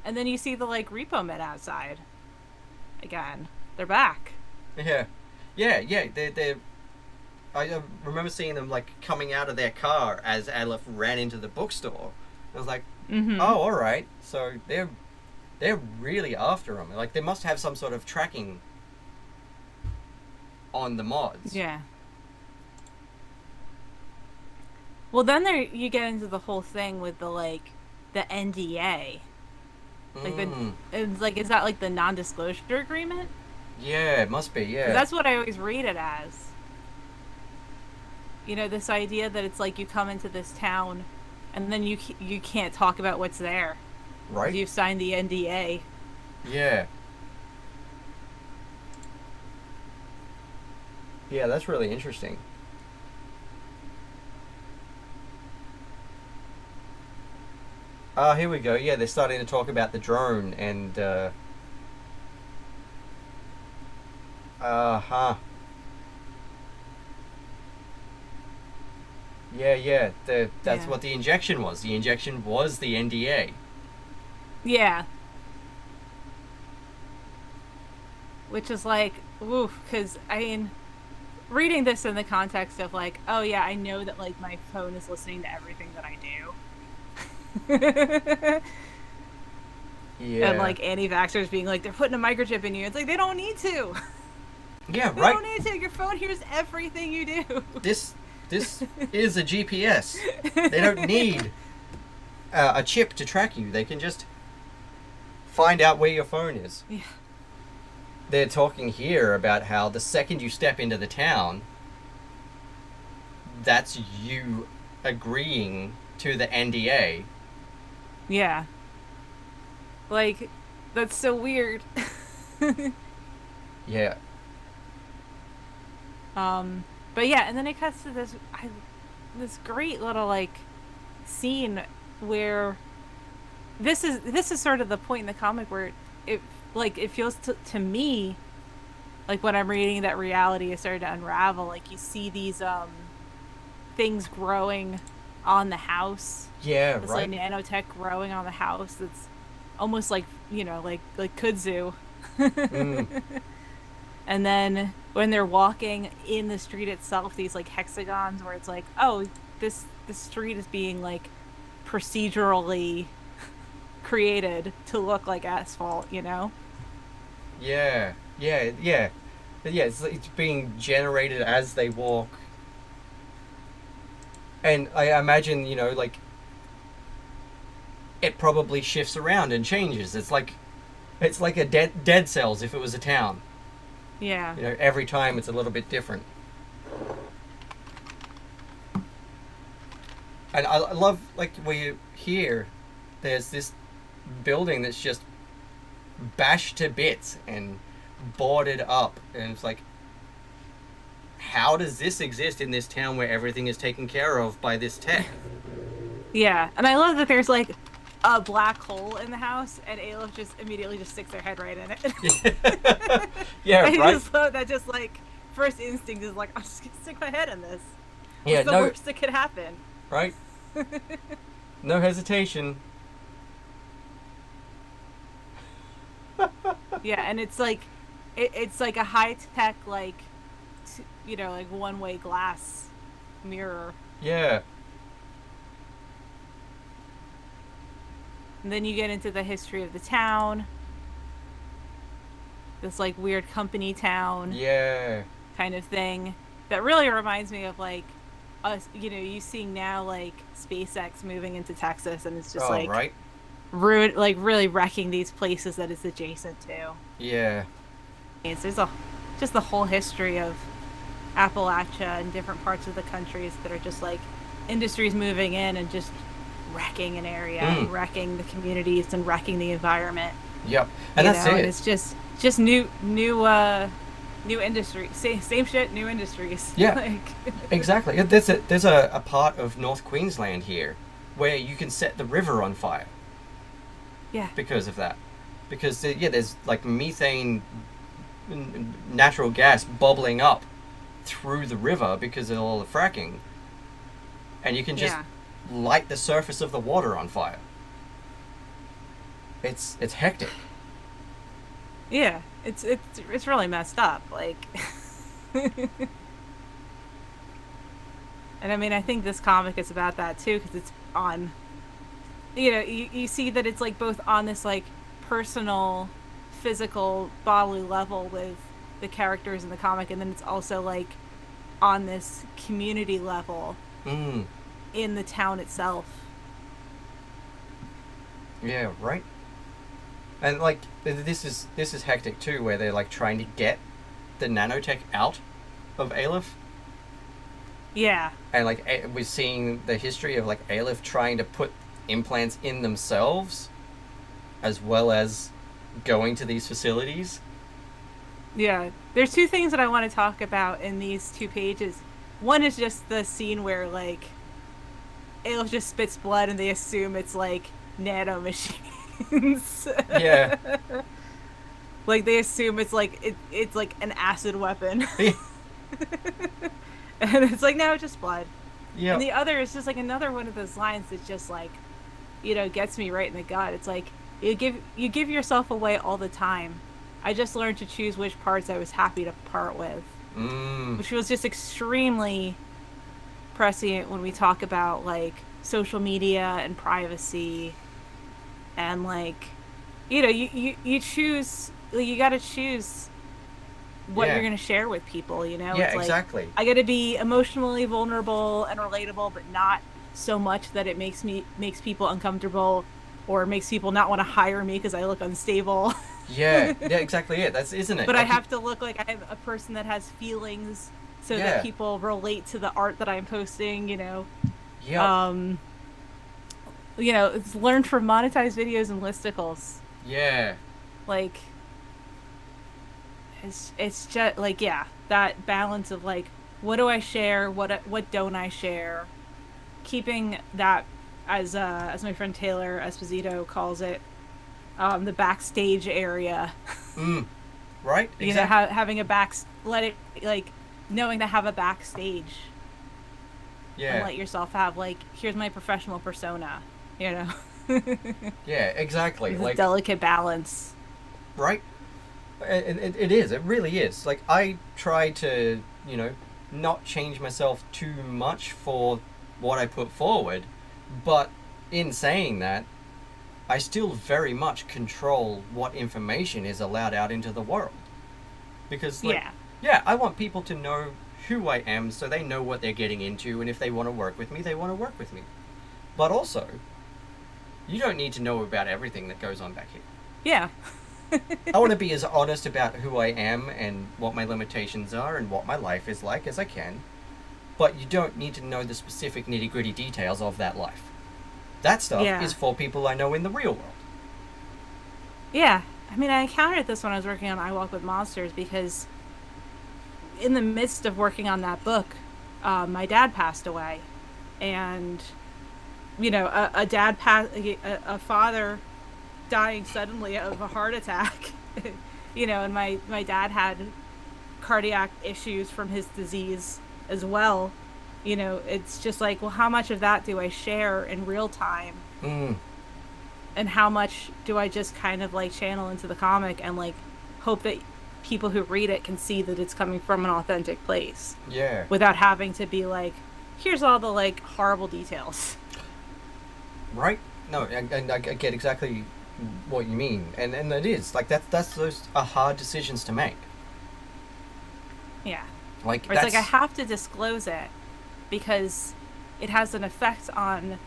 And then you see the like repo men outside. Again. They're back. Yeah, yeah. They're. I remember seeing them like coming out of their car as Adolf ran into the bookstore. I was like, Mm-hmm. oh, all right. So they're really after him. Like they must have some sort of tracking on the mods. Yeah. Well, then you get into the whole thing with the NDA. Like it's like, is that like the non-disclosure agreement? Yeah, it must be. 'Cause Yeah. that's what I always read it as. You know, this idea that it's like you come into this town, and then you can't talk about what's there. Right. You've signed the NDA. Yeah. Yeah, that's really interesting. Here we go. Yeah, they're starting to talk about the drone and uh-huh. Yeah. That's Yeah. what the injection was. The injection was the NDA. Yeah. Which is like, oof, because I mean, reading this in the context of like, oh yeah, I know that like my phone is listening to everything that I do. Yeah. And like anti-vaxxers being like, they're putting a microchip in you. It's like, they don't need to. Yeah, They right. don't need to. Your phone hears everything you do. This is a GPS. They don't need a chip to track you. They can just find out where your phone is. Yeah. They're talking here about how the second you step into the town, that's you agreeing to the NDA. Yeah. Like, that's so weird. Yeah. But yeah, and then it cuts to this great little like scene where this is sort of the point in the comic where it feels to me like when I'm reading that reality is starting to unravel. Like you see these things growing on the house. Yeah, This right. like nanotech growing on the house. That's almost like, you know, like kudzu. And then when they're walking in the street itself, these like hexagons where it's like, oh, this street is being like procedurally created to look like asphalt, you know? Yeah. Yeah, it's being generated as they walk. And I imagine, you know, like it probably shifts around and changes. It's like a dead cells if it was a town. Yeah. You know, every time it's a little bit different. And I love, like, where here, there's this building that's just bashed to bits and boarded up. And it's like, how does this exist in this town where everything is taken care of by this tech? Yeah. And I love that there's like a black hole in the house and Aleph just immediately just sticks their head right in it. Yeah, I right? just love that. Just like first instinct is like, I'm just gonna stick my head in this. Yeah, What's the no, worst that could happen? right? No hesitation. Yeah, and it's like it's like a high tech like you know, like one way glass mirror. Yeah. And then you get into the history of the town. This like weird company town Yeah. kind of thing. That really reminds me of like us, you know, you seeing now like SpaceX moving into Texas and it's just Oh, like right? really wrecking these places that it's adjacent to. Yeah. There's just the whole history of Appalachia and different parts of the countries that are just like industries moving in and just wrecking an area and wrecking the communities and wrecking the environment. Yep. And that's it. And it's just new industry, same shit, new industries. Yeah. Exactly. There's a part of North Queensland here where you can set the river on fire. Yeah. Because of that. Because there's like methane, natural gas bubbling up through the river because of all the fracking, and you can just light the surface of the water on fire. It's hectic. Yeah, it's really messed up, like. And I mean, I think this comic is about that too, because it's on, you see that it's like both on this like personal, physical, bodily level with the characters in the comic, and then it's also like on this community level in the town itself. Yeah, right. And like this is hectic too, where they're like trying to get the nanotech out of Aleph. Yeah. And like we're seeing the history of like Aleph trying to put implants in themselves, as well as going to these facilities. Yeah, there's two things that I want to talk about in these 2 pages. One is just the scene where like Aleph just spits blood and they assume it's like nano machines. Yeah. Like they assume it's like it's like an acid weapon. And it's like, no, it's just blood. Yeah. And the other is just like another one of those lines that just like, gets me right in the gut. It's like you give yourself away all the time. I just learned to choose which parts I was happy to part with. Which was just extremely prescient when we talk about like social media and privacy, and like, you choose, you got to choose what you're going to share with people, Yeah, it's exactly. Like, I got to be emotionally vulnerable and relatable, but not so much that it makes people uncomfortable or makes people not want to hire me because I look unstable. Yeah, exactly it. That's, isn't it? But like I have to look like I'm a person that has feelings so that people relate to the art that I'm posting, Yeah. It's learned from monetized videos and listicles. Yeah. Like, it's just like, that balance of like, what do I share, what don't I share, keeping that as my friend Taylor Esposito calls it, the backstage area. Right. Exactly. Having knowing to have a backstage. Yeah. And let yourself have like, here's my professional persona. Yeah, exactly. It's like a delicate balance. Right. It is. It really is. Like, I try to, not change myself too much for what I put forward, but in saying that, I still very much control what information is allowed out into the world. Because, I want people to know who I am so they know what they're getting into, and if they want to work with me, they want to work with me. But also, you don't need to know about everything that goes on back here. Yeah. I want to be as honest about who I am and what my limitations are and what my life is like as I can. But you don't need to know the specific nitty-gritty details of that life. That stuff is for people I know in the real world. Yeah. I mean, I encountered this when I was working on I Walk with Monsters, because in the midst of working on that book, my dad passed away. And, a father dying suddenly of a heart attack, and my dad had cardiac issues from his disease as well. It's just like, well, how much of that do I share in real time? And how much do I just kind of like channel into the comic and like hope that people who read it can see that it's coming from an authentic place. Yeah. Without having to be like, here's all the like horrible details. Right? No, and I get exactly what you mean, and it is like those are hard decisions to make. Yeah. Like, or it's like I have to disclose it because it has an effect on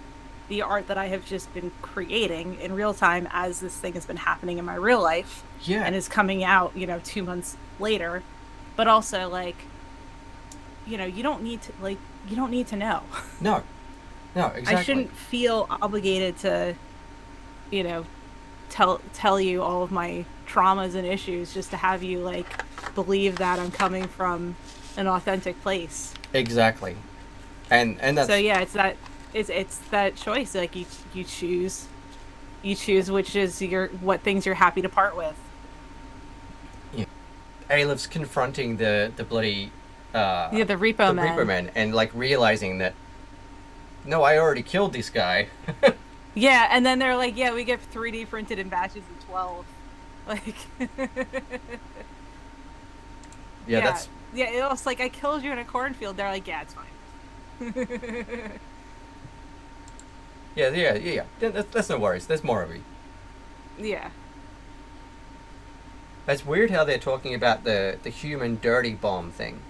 the art that I have just been creating in real time as this thing has been happening in my real life Yeah. and is coming out, 2 months later. But also, like, you don't need to, know. No. No, I exactly. shouldn't feel obligated to, you know, tell you all of my traumas and issues just to have you like believe that I'm coming from an authentic place. Exactly. And So that's yeah, it's that choice. Like you choose which is what things you're happy to part with. yeah. Aleph confronting the bloody Yeah, the the repo Reaper man. Man and like realizing that no, I already killed this guy. Yeah, and then they're like, yeah, we get 3D printed in batches of 12. Like, Yeah, yeah, that's yeah. It was like I killed you in a cornfield. They're like, yeah, it's fine. yeah. That's no worries. There's more of it. Yeah. It's weird how they're talking about the human dirty bomb thing.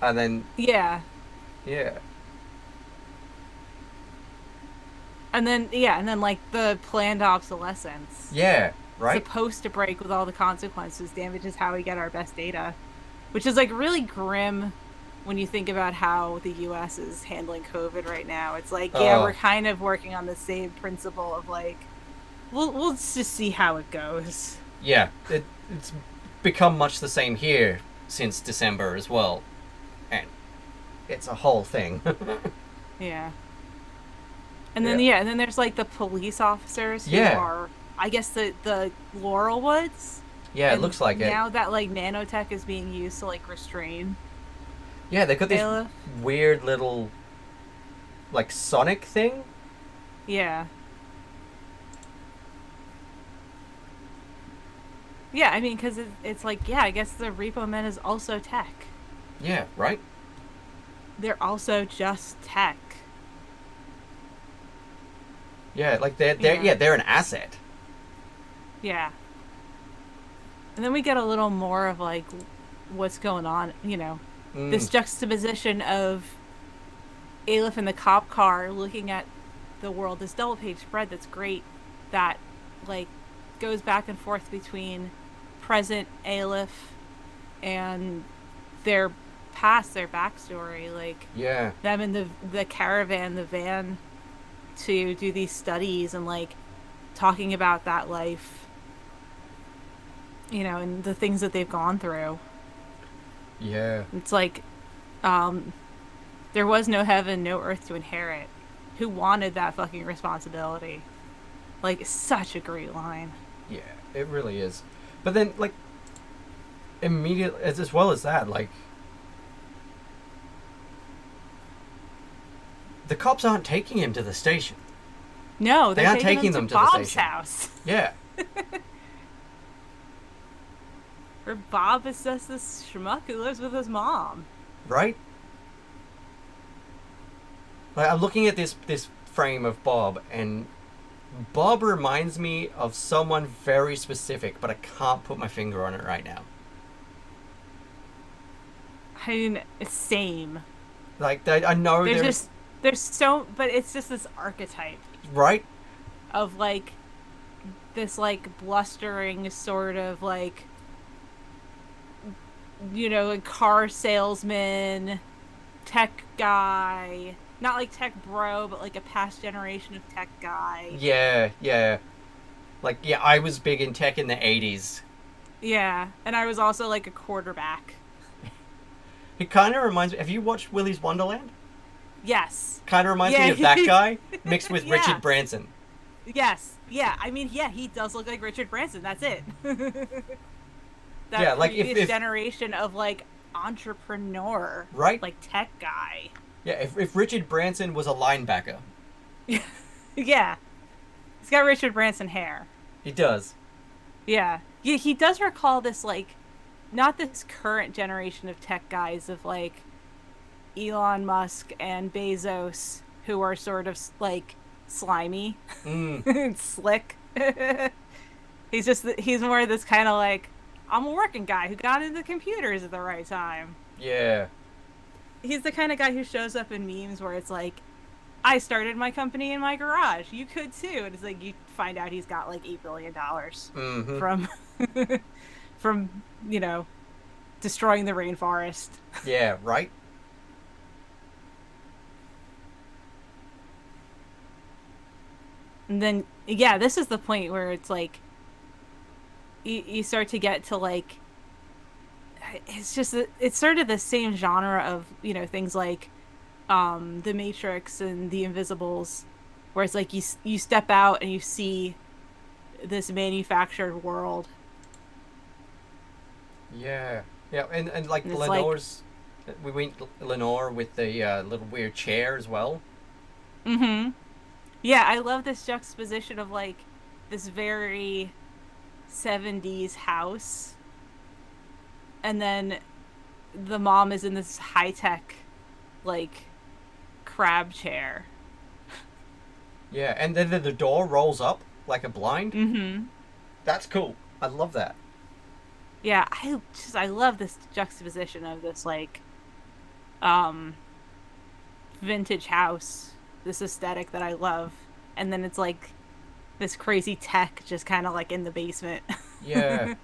And then Yeah. yeah. And then like the planned obsolescence. Yeah, right? Supposed to break with all the consequences. Damage is how we get our best data. Which is like really grim when you think about how the US is handling COVID right now. It's like, yeah, we're Oh, kind of working on the same principle of like, we'll just see how it goes. yeah. It's become much the same here since December as well. And it's a whole thing. Yeah. And then Yeah. yeah, and then there's like the police officers who Yeah. are I guess the Laurelwoods. Yeah, it And looks like it. now that like nanotech is being used to like restrain Yeah, they've got this Bela. weird little like sonic thing. Yeah. Yeah, I mean, because it's like, yeah, I guess the Repo Men is also tech. Yeah, right? They're also just tech. Yeah, like You know? they're an asset. Yeah. And then we get a little more of like what's going on, Mm. this juxtaposition of Aleph in the cop car looking at the world, this double page spread that's great that like goes back and forth between present Aleph and their past, their backstory, like Yeah. them in the caravan, the van to do these studies and like talking about that life, and the things that they've gone through. Yeah. It's like, um, there was no heaven, no earth to inherit. Who wanted that fucking responsibility? Like, such a great line. Yeah, it really is. But then like immediately as well as that, like the cops aren't taking him to the station. No, They they're aren't taking taking them them to to the Bob's station. house. Yeah. Where Bob is just this schmuck who lives with his mom. Right? Like I'm looking at this frame of Bob, and Bob reminds me of someone very specific, but I can't put my finger on it right now. I mean, it's same. Like I know There's there's just, there's so, but it's just this archetype right. of like, this like blustering sort of like, like car salesman, tech guy, not like tech bro, but like a past generation of tech guy. Yeah, yeah. Like yeah, I was big in tech in the '80s. Yeah, and I was also like a quarterback. It kind of reminds me. Have you watched Willy's Wonderland? Yes. Kind of reminds me Yeah. of that guy mixed with Yeah. Richard Branson. Yes. Yeah. I mean, yeah, he does look like Richard Branson. That's it. That Yeah, like previous if generation of like entrepreneur, right. like tech guy. Yeah, if Richard Branson was a linebacker, Yeah. He's got Richard Branson hair. he does. Yeah. Yeah, he does recall this like not this current generation of tech guys of like Elon Musk and Bezos who are sort of like slimy Mm, and slick. He's more this kind of like I'm a working guy who got into computers at the right time. yeah. he's the kind of guy who shows up in memes where it's like, I started my company in my garage. You could too. And it's like you find out he's got like $8 billion Mm-hmm. from from, destroying the rainforest. Yeah, right? And then yeah, this is the point where it's like you start to get to like it's sort of the same genre of, things like The Matrix and The Invisibles, where it's like you step out and you see this manufactured world, Yeah. Yeah, and like and it's like, Lenore's. We went Lenore with the little weird chair as well. mm-hmm. Yeah, I love this juxtaposition of like this very 70s house, and then the mom is in this high-tech like crab chair. Yeah, and then the door rolls up like a blind. Mm-hmm. That's cool. I love that. Yeah, I love this juxtaposition of this like um vintage house, this aesthetic that I love, and then it's like this crazy tech just kind of like in the basement. Yeah.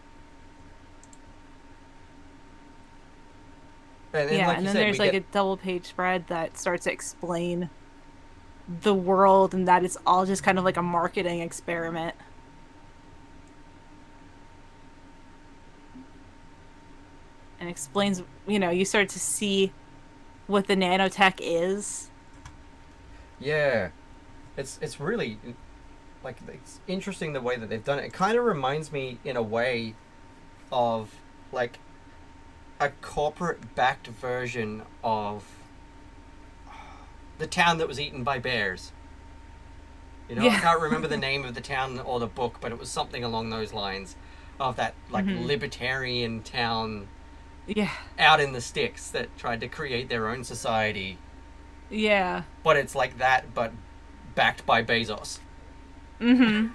And Yeah, like and you then said, there's we like get. a double page spread that starts to explain the world and that it's all just kind of like a marketing experiment. And explains, you start to see what the nanotech is. Yeah. It's really like it's interesting the way that they've done it. It kind of reminds me in a way of like a corporate backed version of the town that was eaten by bears. I Yeah. can't remember the name of the town or the book, but it was something along those lines of that like Hmm. libertarian town Yeah. out in the sticks that tried to create their own society. Yeah. But it's like that, but backed by Bezos. Hmm.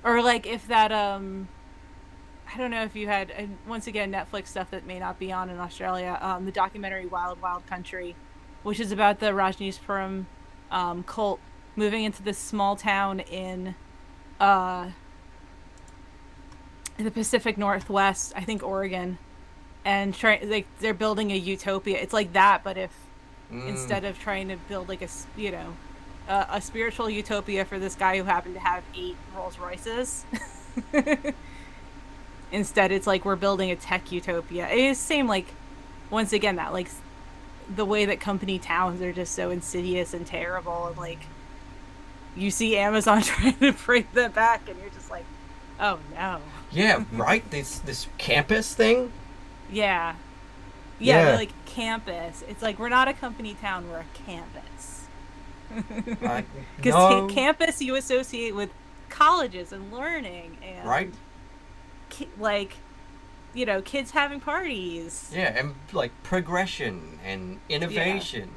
Or like if that I don't know if you had, and once again, Netflix stuff that may not be on in Australia, the documentary Wild Wild Country, which is about the Rajneeshpuram cult moving into this small town uh in the Pacific Northwest, I think Oregon, and like they're building a utopia. It's like that, but if Mm, instead of trying to build like a spiritual utopia for this guy who happened to have 8 Rolls Royces. Instead, it's like we're building a tech utopia. It's the same, like, once again, that, like, the way that company towns are just so insidious and terrible. And, like, you see Amazon trying to bring them back, and you're just like, oh no. yeah, right. This campus thing. Yeah. Yeah, they're Yeah. like campus. It's like, we're not a company town, we're a campus. I Because no. campus you associate with colleges and learning Right. and, like, kids having parties. Yeah, and like progression and Yeah. innovation.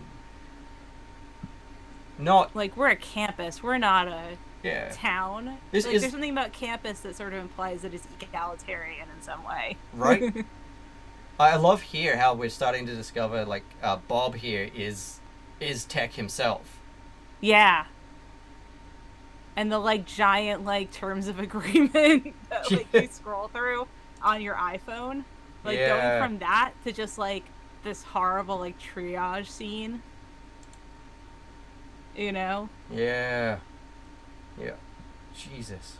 Not. Like, we're a campus, we're not a Yeah. town. This Like, there's is something about campus that sort of implies that it's egalitarian in some way. right. I love here how we're starting to discover like Bob here is tech himself. Yeah. And the like giant like terms of agreement that like you scroll through on your iPhone. Like going Yeah. from that to just like this horrible like triage scene, you know? Yeah. Yeah. Jesus.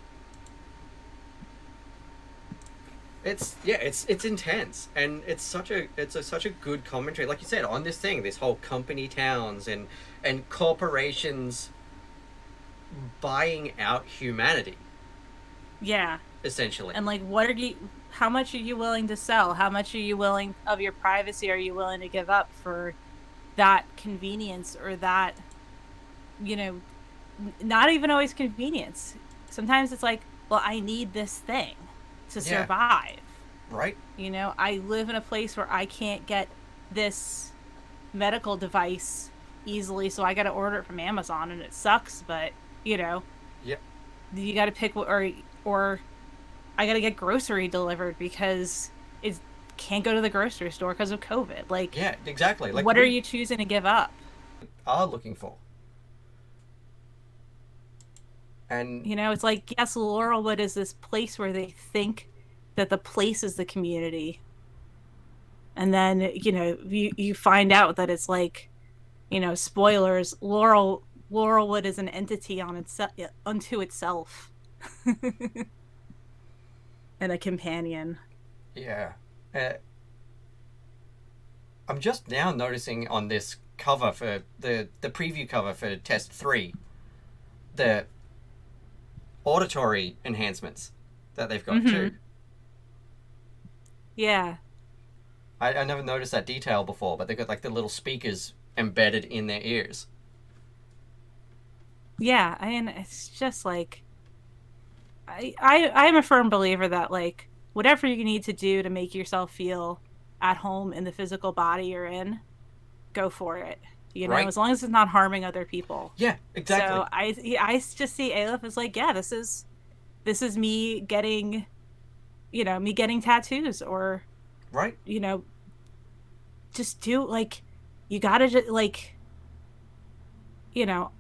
It's intense, and such a good commentary, like you said, on this thing, this whole company towns and corporations buying out humanity, Yeah. essentially. And like how much are you willing to sell? How much are you willing of your privacy are you willing to give up for that convenience or that, you know, not even always convenience. Sometimes it's like, well, I need this thing to Yeah. survive. Right. I live in a place where I can't get this medical device easily, so I got to order it from Amazon and it sucks, but, Yeah. you got to pick or I got to get grocery delivered because it's can't go to the grocery store because of COVID. Like, Yeah, exactly. Like what are we you choosing to give up? are looking for. And You know, it's like, yes, Laurelwood is this place where they think that the place is the community. And then, you know, you find out that it's like, you know, spoilers, Laurelwood is an entity on itself unto itself. And a companion. yeah, uh, I'm just now noticing on this cover for the preview cover for Test 3, the auditory enhancements that they've got Mm-hmm. too. Yeah. I never noticed that detail before, but they've got like the little speakers embedded in their ears. Yeah. I mean, it's just like I'm a firm believer that like whatever you need to do to make yourself feel at home in the physical body you're in, go for it. You know, Right? as long as it's not harming other people. Yeah, exactly. So I just see Aleph as like, yeah, this is me getting, you know, me getting tattoos or, Right? you know, just do like you gotta just like, you know,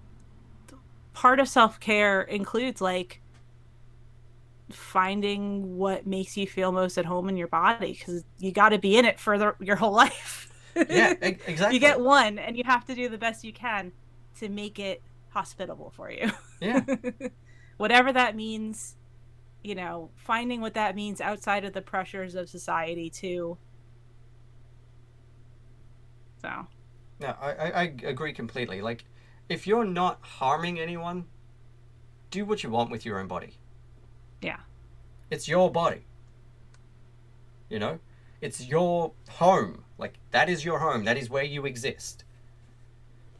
part of self-care includes like finding what makes you feel most at home in your body because you got to be in it for your whole life. Yeah, You exactly. get one and you have to do the best you can to make it hospitable for you. Yeah. Whatever that means, you know, finding what that means outside of the pressures of society too. So, No, I agree completely. Like, if you're not harming anyone, do what you want with your own body. yeah. It's your body. You know? It's your home. Like, that is your home. That is where you exist.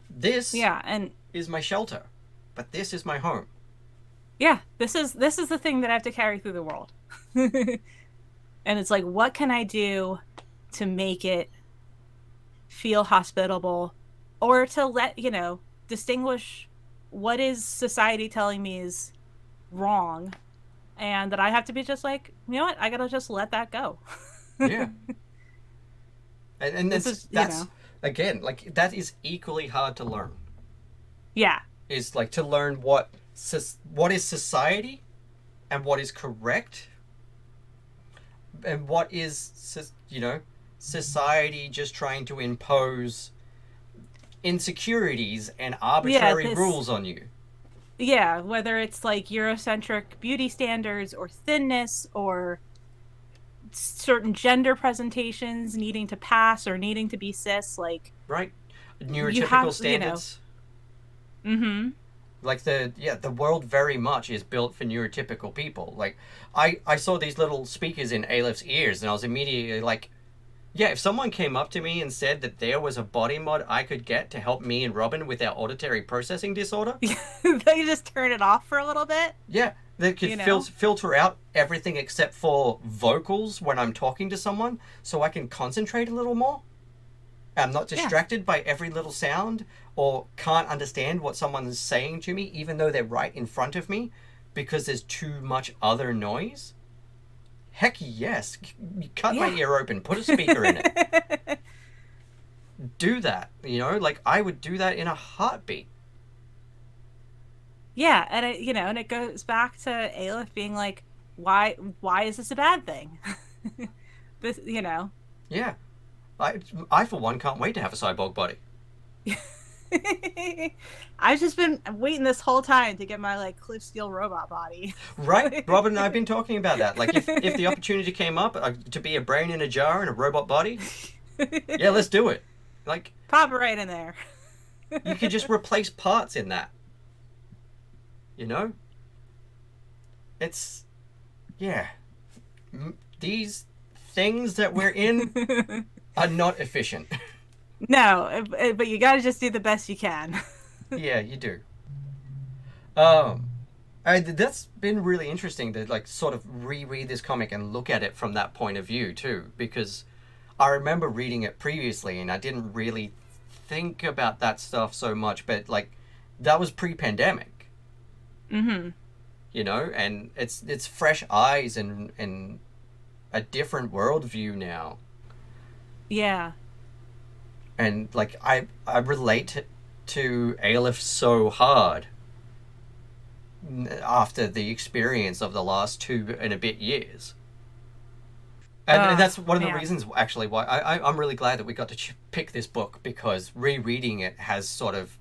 This Yeah, and is my shelter, but this is my home. yeah, this is the thing that I have to carry through the world. And it's like what can I do to make it feel hospitable or to let, you know, distinguish what is society telling me is wrong and that I have to be just like, you know what? I got to just let that go. Yeah. And This is, you that's know. again, like, that is equally hard to learn. Yeah. Is like to learn what is society and what is correct and what is, you know, society just trying to impose insecurities and Yeah, arbitrary this rules on you. yeah, whether it's like Eurocentric beauty standards or thinness or certain gender presentations needing to pass or needing to be cis, like Right? you Neurotypical have, you know. standards. Mm-hmm. Like the world very much is built for neurotypical people. Like I saw these little speakers in Alep's ears and I was immediately like, yeah, if someone came up to me and said that there was a body mod I could get to help me and Robin with our auditory processing disorder, They just turn it off for a little bit, yeah, that could you know? filter out everything except for vocals when I'm talking to someone so I can concentrate a little more. I'm not Yeah. distracted by every little sound or can't understand what someone is saying to me, even though they're right in front of me, because there's too much other noise. Heck yes. Cut my Yeah. ear open, put a speaker in it. Do that. You know, like I would do that in a heartbeat. Yeah, and it, you know, and it goes back to Aleph being like, why is this a bad thing? This, you know. Yeah. I for one, can't wait to have a cyborg body. I've just been waiting this whole time to get my like Cliff Steele robot body. Right? Robin and I have been talking about that. Like, if the opportunity came up to be a brain in a jar and a robot body, yeah, let's do it. Like, Pop it right in there. you could just replace parts in that. You know? It's, yeah. These things that we're in are not efficient. No, but you got to just do the best you can. Yeah, you do. Um, that's been really interesting to like sort of reread this comic and look at it from that point of view too, because I remember reading it previously and I didn't really think about that stuff so much, but like that was pre-pandemic, Mm-hmm. you know, and it's fresh eyes and a different worldview now. Yeah. And like I relate to Aleph so hard after the experience of the last 2 and a bit years. And that's one of the Man. reasons, actually, why I'm really glad that we got to pick this book, because rereading it has sort of,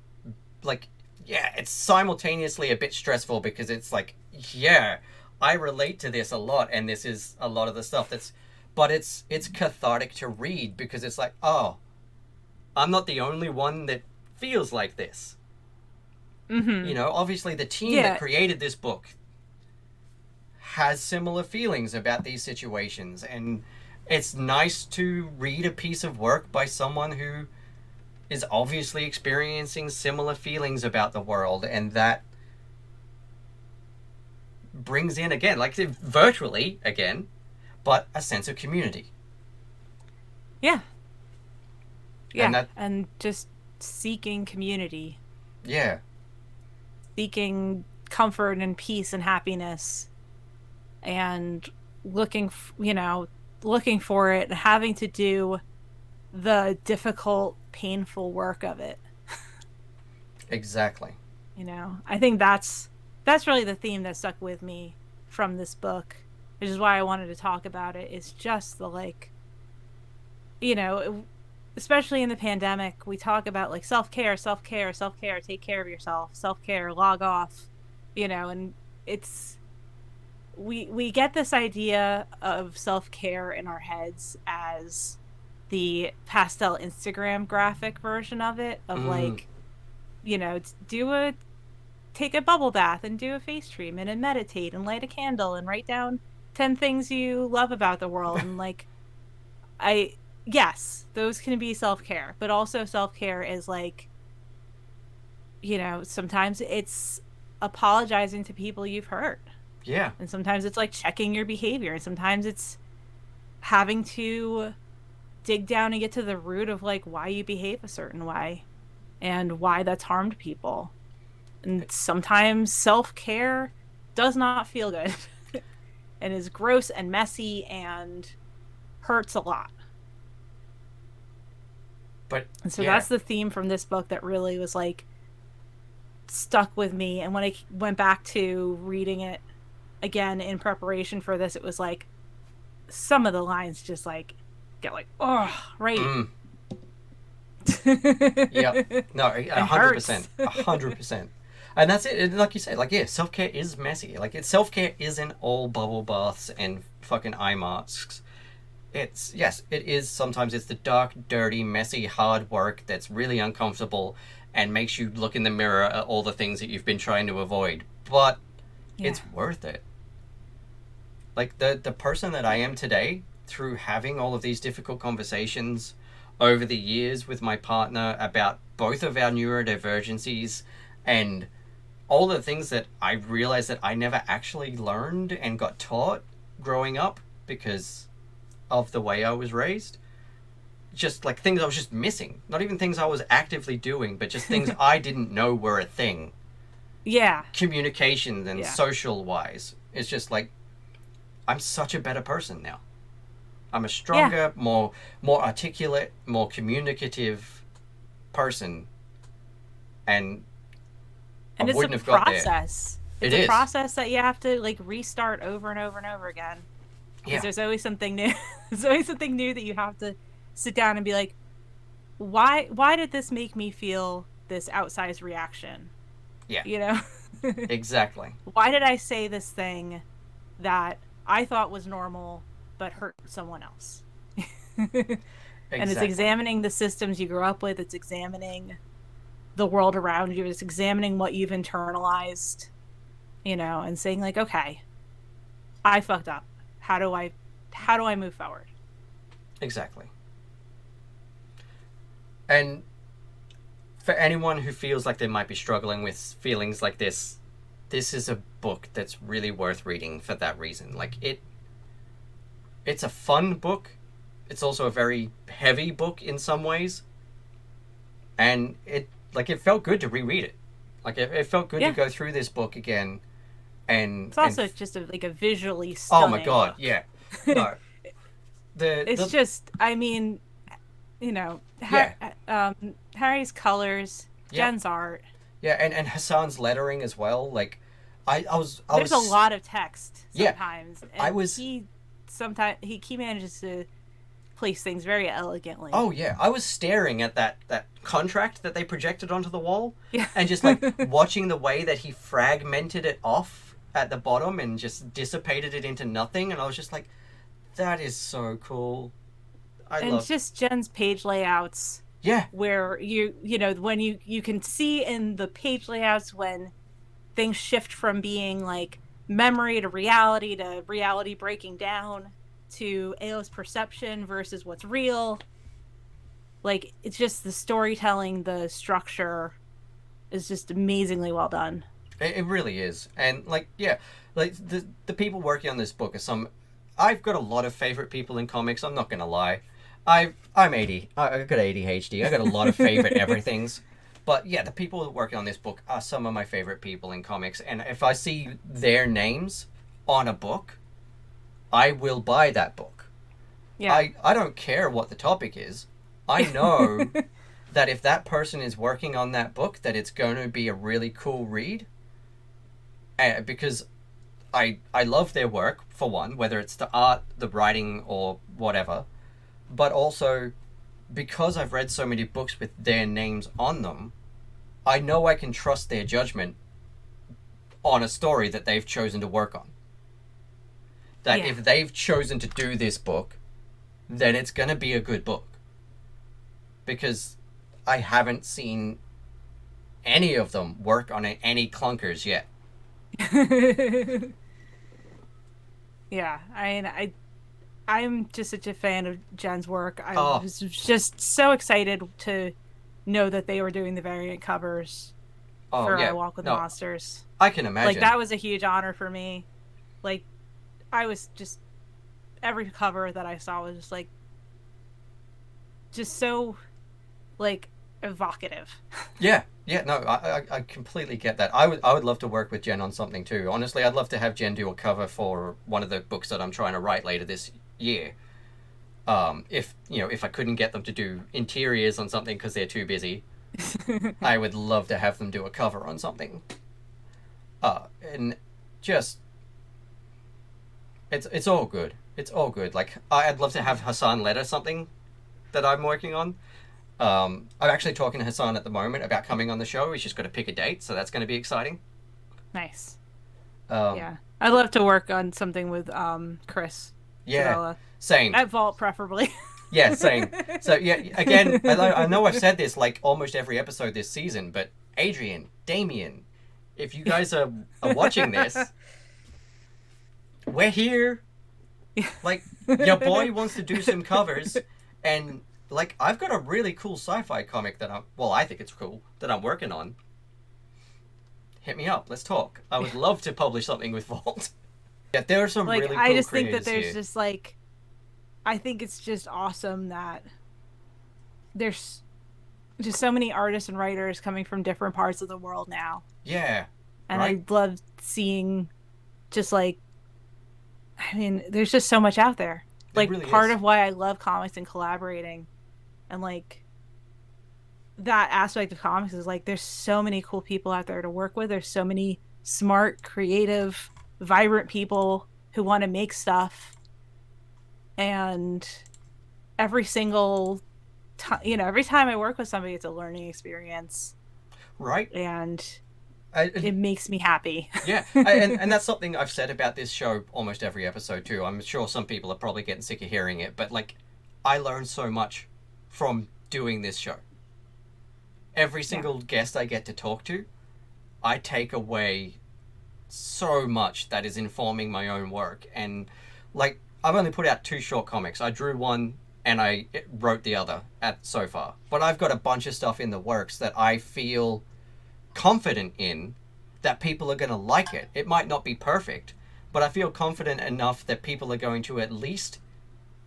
like, yeah, it's simultaneously a bit stressful, because it's like, yeah, I relate to this a lot, and this is a lot of the stuff that's, but it's cathartic to read, because it's like, oh, I'm not the only one that feels like this. Mm-hmm. Obviously the team that Yeah. created this book has similar feelings about these situations, and it's nice to read a piece of work by someone who is obviously experiencing similar feelings about the world, and that brings in, again, like virtually again, but a sense of community. Yeah. And Yeah. that, And just seeking community, yeah, seeking comfort and peace and happiness, and looking for it, having to do the difficult, painful work of it. exactly. I think that's really the theme that stuck with me from this book, which is why I wanted to talk about it. It's just the like, you know, especially in the pandemic, we talk about like self-care, self-care, self-care, take care of yourself, self-care, log off, and it's we get this idea of self-care in our heads as the pastel Instagram graphic version of it, of Mm, like, do a take a bubble bath and do a face treatment and meditate and light a candle and write down 10 things you love about the world. And like, I, yes, those can be self care, but also self care is like, sometimes it's apologizing to people you've hurt. yeah. And sometimes it's like checking your behavior. And sometimes it's having to dig down and get to the root of like why you behave a certain way and why that's harmed people. And sometimes self care does not feel good and is gross and messy and hurts a lot. But And so yeah, that's the theme from this book that really was like stuck with me. And when I went back to reading it again in preparation for this, it was like some of the lines just like get like, oh, right. mm, yep. It No, a hundred hurts. percent, 100%. And that's it. Like you say, like, yeah, self care is messy. Like, self care isn't all bubble baths and fucking eye masks. It's, yes, it is. Sometimes it's the dark, dirty, messy, hard work that's really uncomfortable and makes you look in the mirror at all the things that you've been trying to avoid. But Yeah. it's worth it. Like, the person that I am today, through having all of these difficult conversations over the years with my partner about both of our neurodivergencies, and all the things that I realized that I never actually learned and got taught growing up because of the way I was raised. Just like things I was just missing. Not even things I was actively doing, but just things I didn't know were a thing. Yeah. Communication and Yeah. social wise. It's just like, I'm such a better person now. I'm a Yeah. stronger, more articulate, more communicative person, and I And it's a wouldn't have got there. process. It It's a is. process that you have to like restart over and over and over again, because Yeah. there's always something new. There's always something new that you have to sit down and be like, why did this make me feel this outsized reaction? Yeah. You know? Exactly. Why did I say this thing that I thought was normal but hurt someone else? And it's Exactly. examining the systems you grew up with, it's examining the world around you, it's examining what you've internalized, and saying like, okay, I fucked up. How do I move forward? Exactly. And for anyone who feels like they might be struggling with feelings like this is a book that's really worth reading for that reason. Like, it's a fun book. It's also a very heavy book in some ways. And it felt good to reread it. Like, it felt good to Yeah. go through this book again, and It's also just like a visually oh my stunning god, book. yeah. No. The It's just, I mean, you know, Yeah, Harry's colors, yep, Jen's art. yeah, and Hassan's lettering as well. Like, I There's a was, lot of text yeah, sometimes, I and was. he manages to place things very elegantly. Oh yeah, I was staring at that contract that they projected onto the wall, Yeah. and just like watching the way that he fragmented it off at the bottom and just dissipated it into nothing, and I was just like, that is so cool. I And love. just Jen's page layouts Yeah. where when you can see in the page layouts when things shift from being like memory to reality breaking down to Ao's perception versus what's real. Like it's just the storytelling, the structure is just amazingly well done. It really is, and like yeah, like the people working on this book are some. I've got a lot of favorite people in comics. I'm not gonna lie, I'm 80. I've got ADHD. I got a lot of favorite everythings, but yeah, the people working on this book are some of my favorite people in comics. And if I see their names on a book, I will buy that book. Yeah. I don't care what the topic is. I know that if that person is working on that book, that it's going to be a really cool read, because I love their work, for one, whether it's the art, the writing, or whatever, but also because I've read so many books with their names on them, I know I can trust their judgment on a story that they've chosen to work on. That Yeah. if they've chosen to do this book, then it's going to be a good book. Because I haven't seen any of them work on any clunkers yet. Yeah. I'm just such a fan of Jen's work. I Oh, was just so excited to know that they were doing the variant covers oh for I yeah. Walk with No, Monsters. I can Like imagine. that was a huge honor for me. Like I was just every cover that I saw was just so like evocative. Yeah, yeah, no, I completely get that. I would love to work with Jen on something too. Honestly, I'd love to have Jen do a cover for one of the books that I'm trying to write later this year. If if I couldn't get them to do interiors on something because they're too busy, I would love to have them do a cover on something. And just it's all good. It's all good. Like I'd love to have Hassan letter something that I'm working on. I'm actually talking to Hassan at the moment about coming on the show. He's just got to pick a date, so that's going to be exciting. Nice. Um, Yeah. I'd love to work on something with Chris yeah, Sebela. same. At Vault preferably. Yeah, same. So yeah, again, I know I've said this like almost every episode this season, but Adrian, Damien, if you guys are watching this, we're here. Like your boy wants to do some covers, and like I've got a really cool sci-fi comic that I think it's cool that I'm working on. Hit me up. Let's talk. I would love to publish something with Vault. Yeah, there are some Like really I cool just think that creators there's here. just like I think it's just awesome that there's just so many artists and writers coming from different parts of the world now. Yeah, And right. I love seeing just like there's just so much out there. There Like really part is. of why I love comics and collaborating and like that aspect of comics is like there's so many cool people out there to work with. There's so many smart, creative, vibrant people who want to make stuff and every single time every time I work with somebody it's a learning experience Right. and I, it makes me happy. yeah, and that's something I've said about this show almost every episode too. I'm sure some people are probably getting sick of hearing it, but like, I learned so much from doing this show. Every Yeah. single guest I get to talk to, I take away so much that is informing my own work. And like, I've only put out two short comics. I drew one and I wrote the other at so far, but I've got a bunch of stuff in the works that I feel confident in that people are going to like it. It might not be perfect, but I feel confident enough that people are going to at least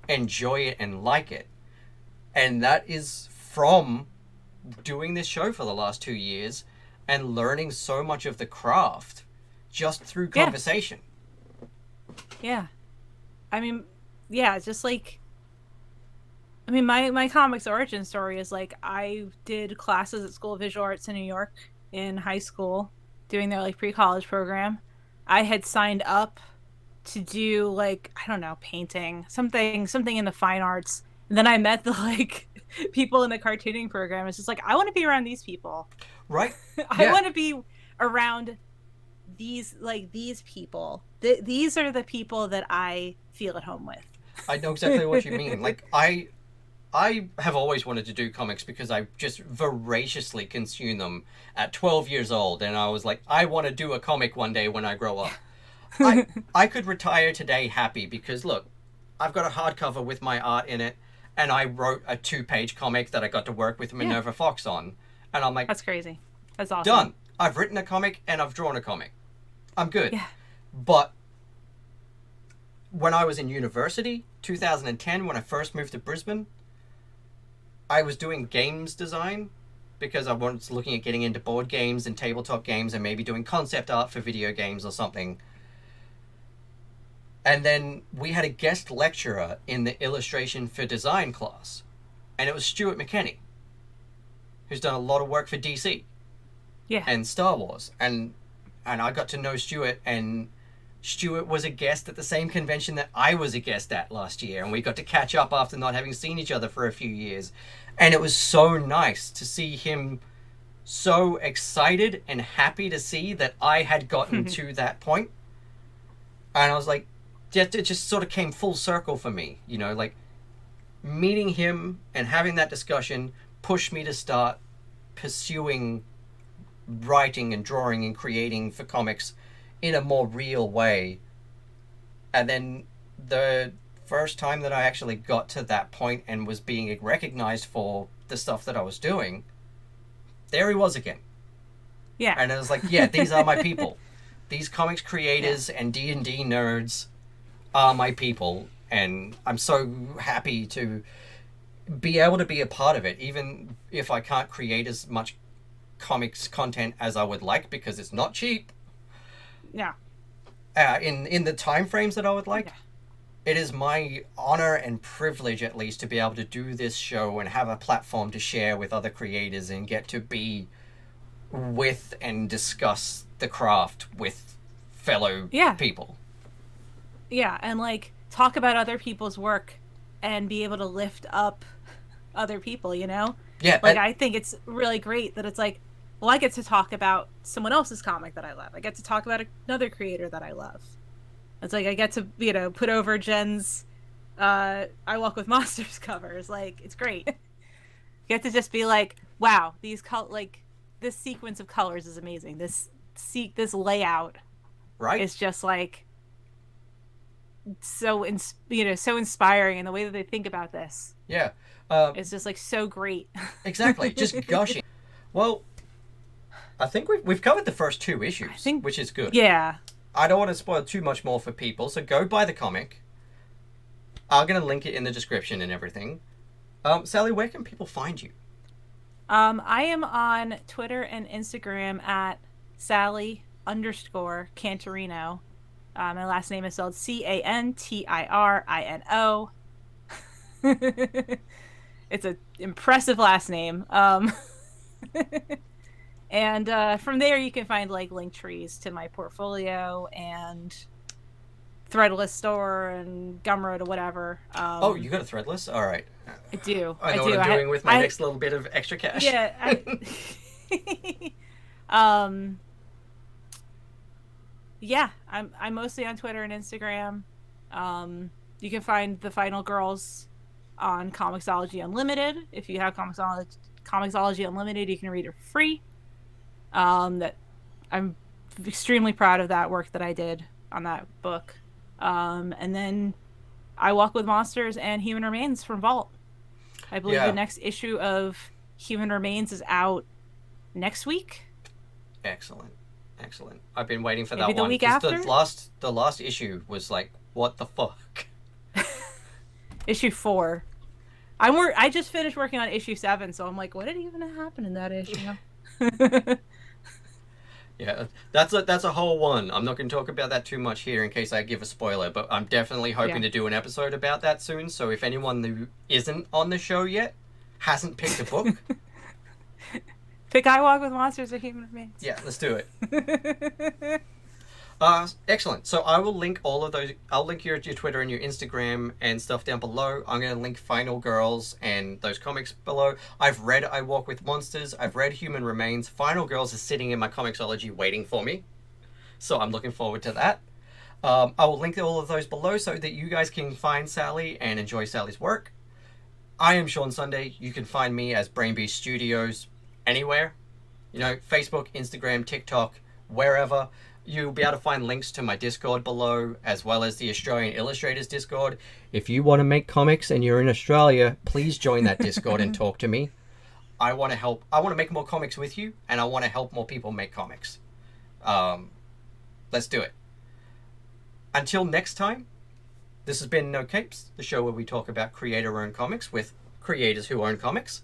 enjoy it and like it. And that is from doing this show for the last 2 years and learning so much of the craft just through Yeah. conversation. Yeah. I mean, yeah, just like I mean, my comics origin story is like I did classes at School of Visual Arts in New York in high school, doing their like pre-college program. I had signed up to do like I don't know, painting, something in the fine arts. And then I met the like people in the cartooning program. It's just like I want to be around these people. Right? I Yeah. want to be around these people. These are the people that I feel at home I know exactly what you mean. with. Like I have always wanted to do comics because I just voraciously consume them at 12 years old, and I was like, I want to do a comic one day when I grow up. I could retire today happy because look, I've got a hardcover with my art in it, and I wrote a 2-page comic that I got to work with Yeah. Minerva Fox on, and I'm like, That's crazy. That's awesome. done. I've written a comic and I've drawn a comic. I'm good. Yeah. But when I was in university, 2010, when I first moved to Brisbane, I was doing games design because I was looking at getting into board games and tabletop games and maybe doing concept art for video games or something. And then we had a guest lecturer in the illustration for design class, and it was Stuart McKenney, who's done a lot of work for DC Yeah. and Star Wars, and I got to know Stuart, and Stuart was a guest at the same convention that I was a guest at last year, and we got to catch up after not having seen each other for a few years, and it was so nice to see him so excited and happy to see that I had gotten to that point. And I was like, it just sort of came full circle for me, you know, like meeting him and having that discussion pushed me to start pursuing writing and drawing and creating for comics in a more real way. And then the first time that I actually got to that point and was being recognized for the stuff that I was doing, there he was again. Yeah. And I was like, yeah, these are my people. These comics creators and D&D nerds are my people, and I'm so happy to be able to be a part of it, even if I can't create as much comics content as I would like because it's not cheap. Yeah. In the time frames that I would like. Yeah. It is my honor and privilege, at least, to be able to do this show and have a platform to share with other creators and get to be with and discuss the craft with fellow people. Yeah, and like talk about other people's work and be able to lift up other people, you know? Yeah. Like I think it's really great that it's like, well, I get to talk about someone else's comic that I love. I get to talk about another creator that I love. It's like I get to, you know, put over Jen's I Walk with Monsters covers. Like, it's great. You get to just be like, wow, these like this sequence of colors is amazing. This layout is just like so so inspiring, and the way that they think about this. Yeah. It's just like so great. Exactly. Just gushing. Well, I think we've covered the first 2 issues, which is good. Yeah. I don't want to spoil too much more for people, so go buy the comic. I'm going to link it in the description and everything. Sally, where can people find you? I am on Twitter and Instagram at Sally_Cantirino. My last name is spelled Cantirino. It's an impressive last name. And from there you can find like link trees to my portfolio and Threadless store and Gumroad or whatever. Oh, you got a Threadless? All right. I do. I know what I'm doing with my next little bit of extra cash. Yeah. Yeah, I'm mostly on Twitter and Instagram. You can find the Final Girls on Comixology Unlimited. If you have Comixology Unlimited, you can read it for free. That I'm extremely proud of that work that I did on that book. And then I Walk with Monsters and Human Remains from Vault. I believe the next issue of Human Remains is out next week. Excellent. I've been waiting for Maybe that the one. week after? The last issue was like, what the fuck? Issue 4. I just finished working on issue 7, so I'm like, what did even happen in that issue? Yeah, that's a whole one. I'm not going to talk about that too much here in case I give a spoiler, but I'm definitely hoping Yeah. to do an episode about that soon. So if anyone who isn't on the show yet hasn't picked a book, Pick I Walk with Monsters or Human Remains. yeah, let's do it. Excellent. So I will link all of those. I'll link your Twitter and your Instagram and stuff down below. I'm going to link Final Girls and those comics below. I've read I Walk with Monsters. I've read Human Remains. Final Girls is sitting in my Comixology waiting for me. So I'm looking forward to that. I will link all of those below so that you guys can find Sally and enjoy Sally's work. I am Sean Sunday. You can find me as Brainbeast Studios anywhere. You know, Facebook, Instagram, TikTok, wherever. You'll be able to find links to my Discord below, as well as the Australian Illustrators Discord. If you want to make comics and you're in Australia, please join that Discord and talk to me. I want to help. I want to make more comics with you, and I want to help more people make comics. Let's do it. Until next time, this has been No Capes, the show where we talk about creator-owned comics with creators who own comics.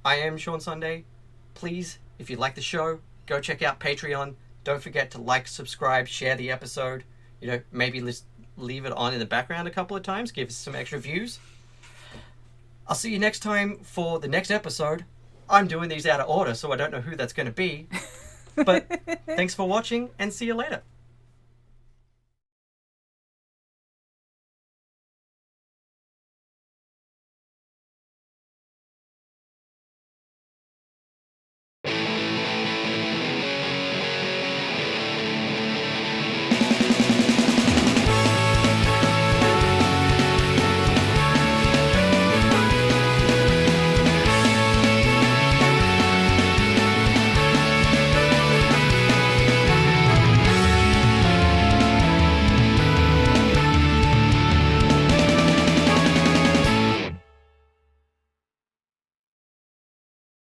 I am Sean Sunday. Please, if you like the show, go check out Patreon. Don't forget to like, subscribe, share the episode. You know, maybe leave it on in the background a couple of times. Give us some extra views. I'll see you next time for the next episode. I'm doing these out of order, so I don't know who that's going to be. But thanks for watching, and see you later.